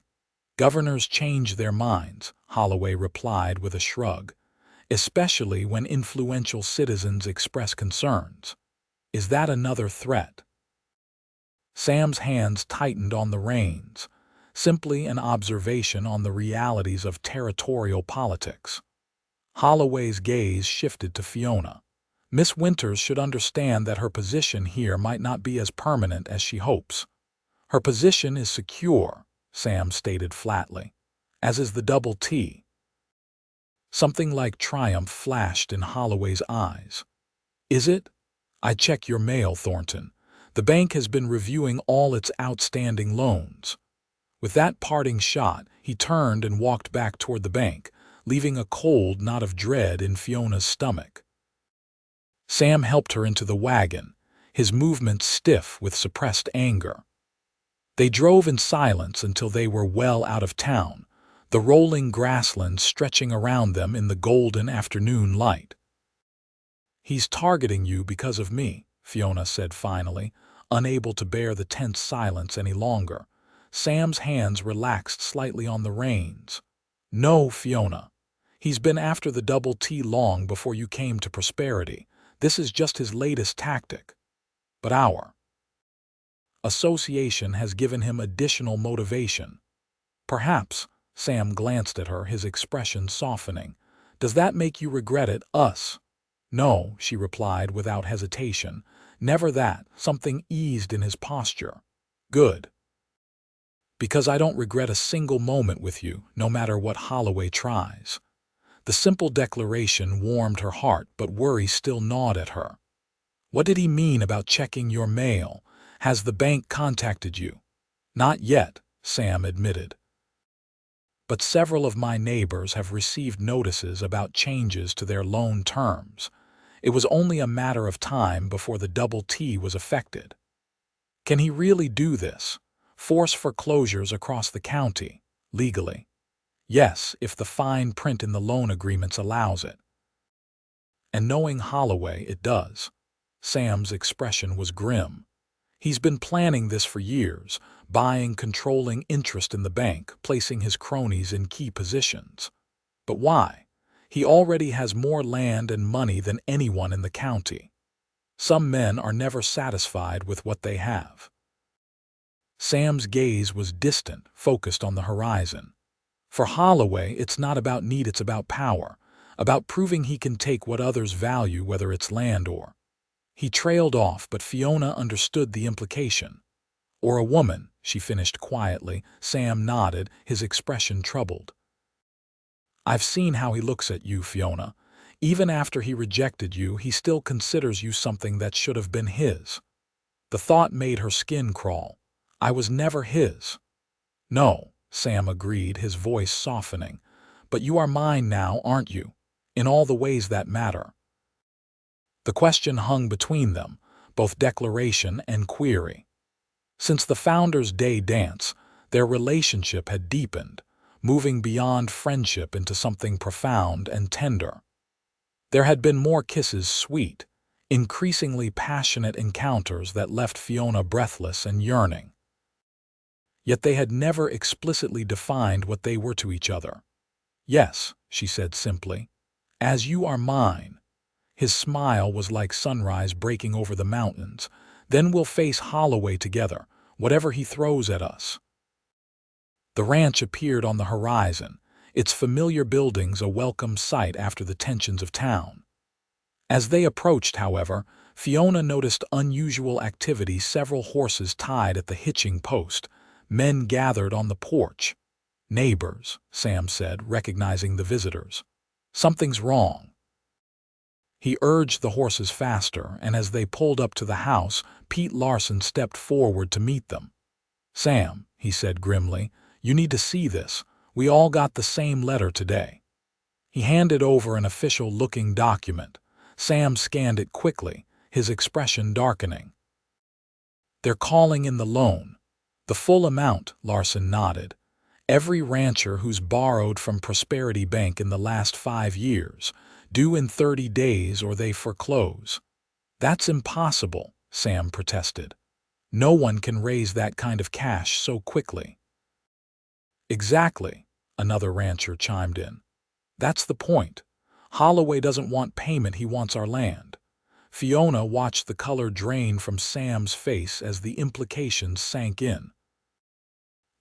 "Governors change their minds," Holloway replied with a shrug, "especially when influential citizens express concerns." "Is that another threat?" Sam's hands tightened on the reins, simply an observation on the realities of territorial politics. Holloway's gaze shifted to Fiona. "Miss Winters should understand that her position here might not be as permanent as she hopes." "Her position is secure," Sam stated flatly, "as is the double T." Something like triumph flashed in Holloway's eyes. "Is it? I check your mail, Thornton. The bank has been reviewing all its outstanding loans." With that parting shot, he turned and walked back toward the bank, leaving a cold knot of dread in Fiona's stomach. Sam helped her into the wagon, his movements stiff with suppressed anger. They drove in silence until they were well out of town, the rolling grasslands stretching around them in the golden afternoon light. "He's targeting you because of me," Fiona said finally, unable to bear the tense silence any longer. Sam's hands relaxed slightly on the reins. "No, Fiona. He's been after the double T long before you came to Prosperity. This is just his latest tactic. But our association has given him additional motivation." "Perhaps," Sam glanced at her, his expression softening. "Does that make you regret it, us?" "No," she replied without hesitation. "Never that." Something eased in his posture. "Good. Because I don't regret a single moment with you, no matter what Holloway tries." The simple declaration warmed her heart, but worry still gnawed at her. "What did he mean about checking your mail? Has the bank contacted you?" "Not yet," Sam admitted. "But several of my neighbors have received notices about changes to their loan terms. It was only a matter of time before the double T was affected." "Can he really do this? Force foreclosures across the county, legally?" "Yes, if the fine print in the loan agreements allows it." "And knowing Holloway, it does." Sam's expression was grim. "He's been planning this for years, buying controlling interest in the bank, placing his cronies in key positions." "But why? He already has more land and money than anyone in the county." "Some men are never satisfied with what they have." Sam's gaze was distant, focused on the horizon. "For Holloway, it's not about need, it's about power, about proving he can take what others value, whether it's land or—" He trailed off, but Fiona understood the implication. "Or a woman," she finished quietly. Sam nodded, his expression troubled. "I've seen how he looks at you, Fiona. Even after he rejected you, he still considers you something that should have been his." The thought made her skin crawl. "I was never his." "No," Sam agreed, his voice softening. "But you are mine now, aren't you? In all the ways that matter." The question hung between them, both declaration and query. Since the Founders' Day dance, their relationship had deepened, moving beyond friendship into something profound and tender. There had been more kisses, sweet, increasingly passionate encounters that left Fiona breathless and yearning. Yet they had never explicitly defined what they were to each other. "Yes," she said simply, "as you are mine." His smile was like sunrise breaking over the mountains. "Then we'll face Holloway together, whatever he throws at us." The ranch appeared on the horizon, its familiar buildings a welcome sight after the tensions of town. As they approached, however, Fiona noticed unusual activity, several horses tied at the hitching post, Men gathered on the porch. "Neighbors," Sam said, recognizing the visitors. "Something's wrong." He urged the horses faster, and as they pulled up to the house, Pete Larson stepped forward to meet them. "Sam," he said grimly, "you need to see this. We all got the same letter today." He handed over an official-looking document. Sam scanned it quickly, his expression darkening. "They're calling in the loan. The full amount," Larson nodded. "Every rancher who's borrowed from Prosperity Bank in the last 5 years, due in 30 days or they foreclose." "That's impossible," Sam protested. "No one can raise that kind of cash so quickly." "Exactly," another rancher chimed in. "That's the point. Holloway doesn't want payment, he wants our land." Fiona watched the color drain from Sam's face as the implications sank in.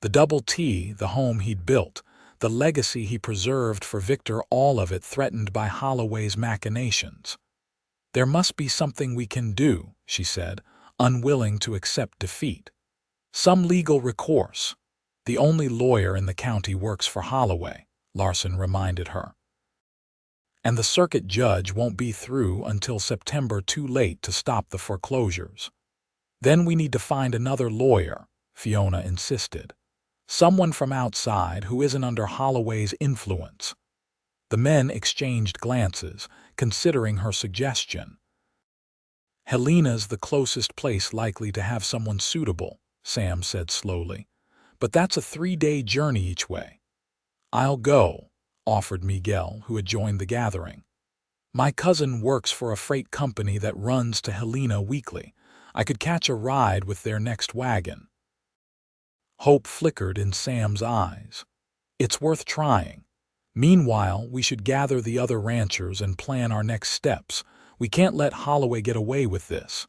The Double T, the home he'd built, the legacy he preserved for Victor, all of it threatened by Holloway's machinations. "There must be something we can do," she said, unwilling to accept defeat. "Some legal recourse." "The only lawyer in the county works for Holloway," Larson reminded her. "And the circuit judge won't be through until September, too late to stop the foreclosures." "Then we need to find another lawyer," Fiona insisted. "Someone from outside who isn't under Holloway's influence." The men exchanged glances, considering her suggestion. "Helena's the closest place likely to have someone suitable," Sam said slowly. "But that's a 3-day journey each way." "I'll go," offered Miguel, who had joined the gathering. "My cousin works for a freight company that runs to Helena weekly. I could catch a ride with their next wagon." Hope flickered in Sam's eyes. "It's worth trying. Meanwhile, we should gather the other ranchers and plan our next steps. We can't let Holloway get away with this."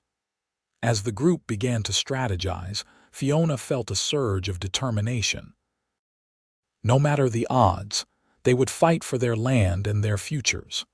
As the group began to strategize, Fiona felt a surge of determination. No matter the odds, they would fight for their land and their futures.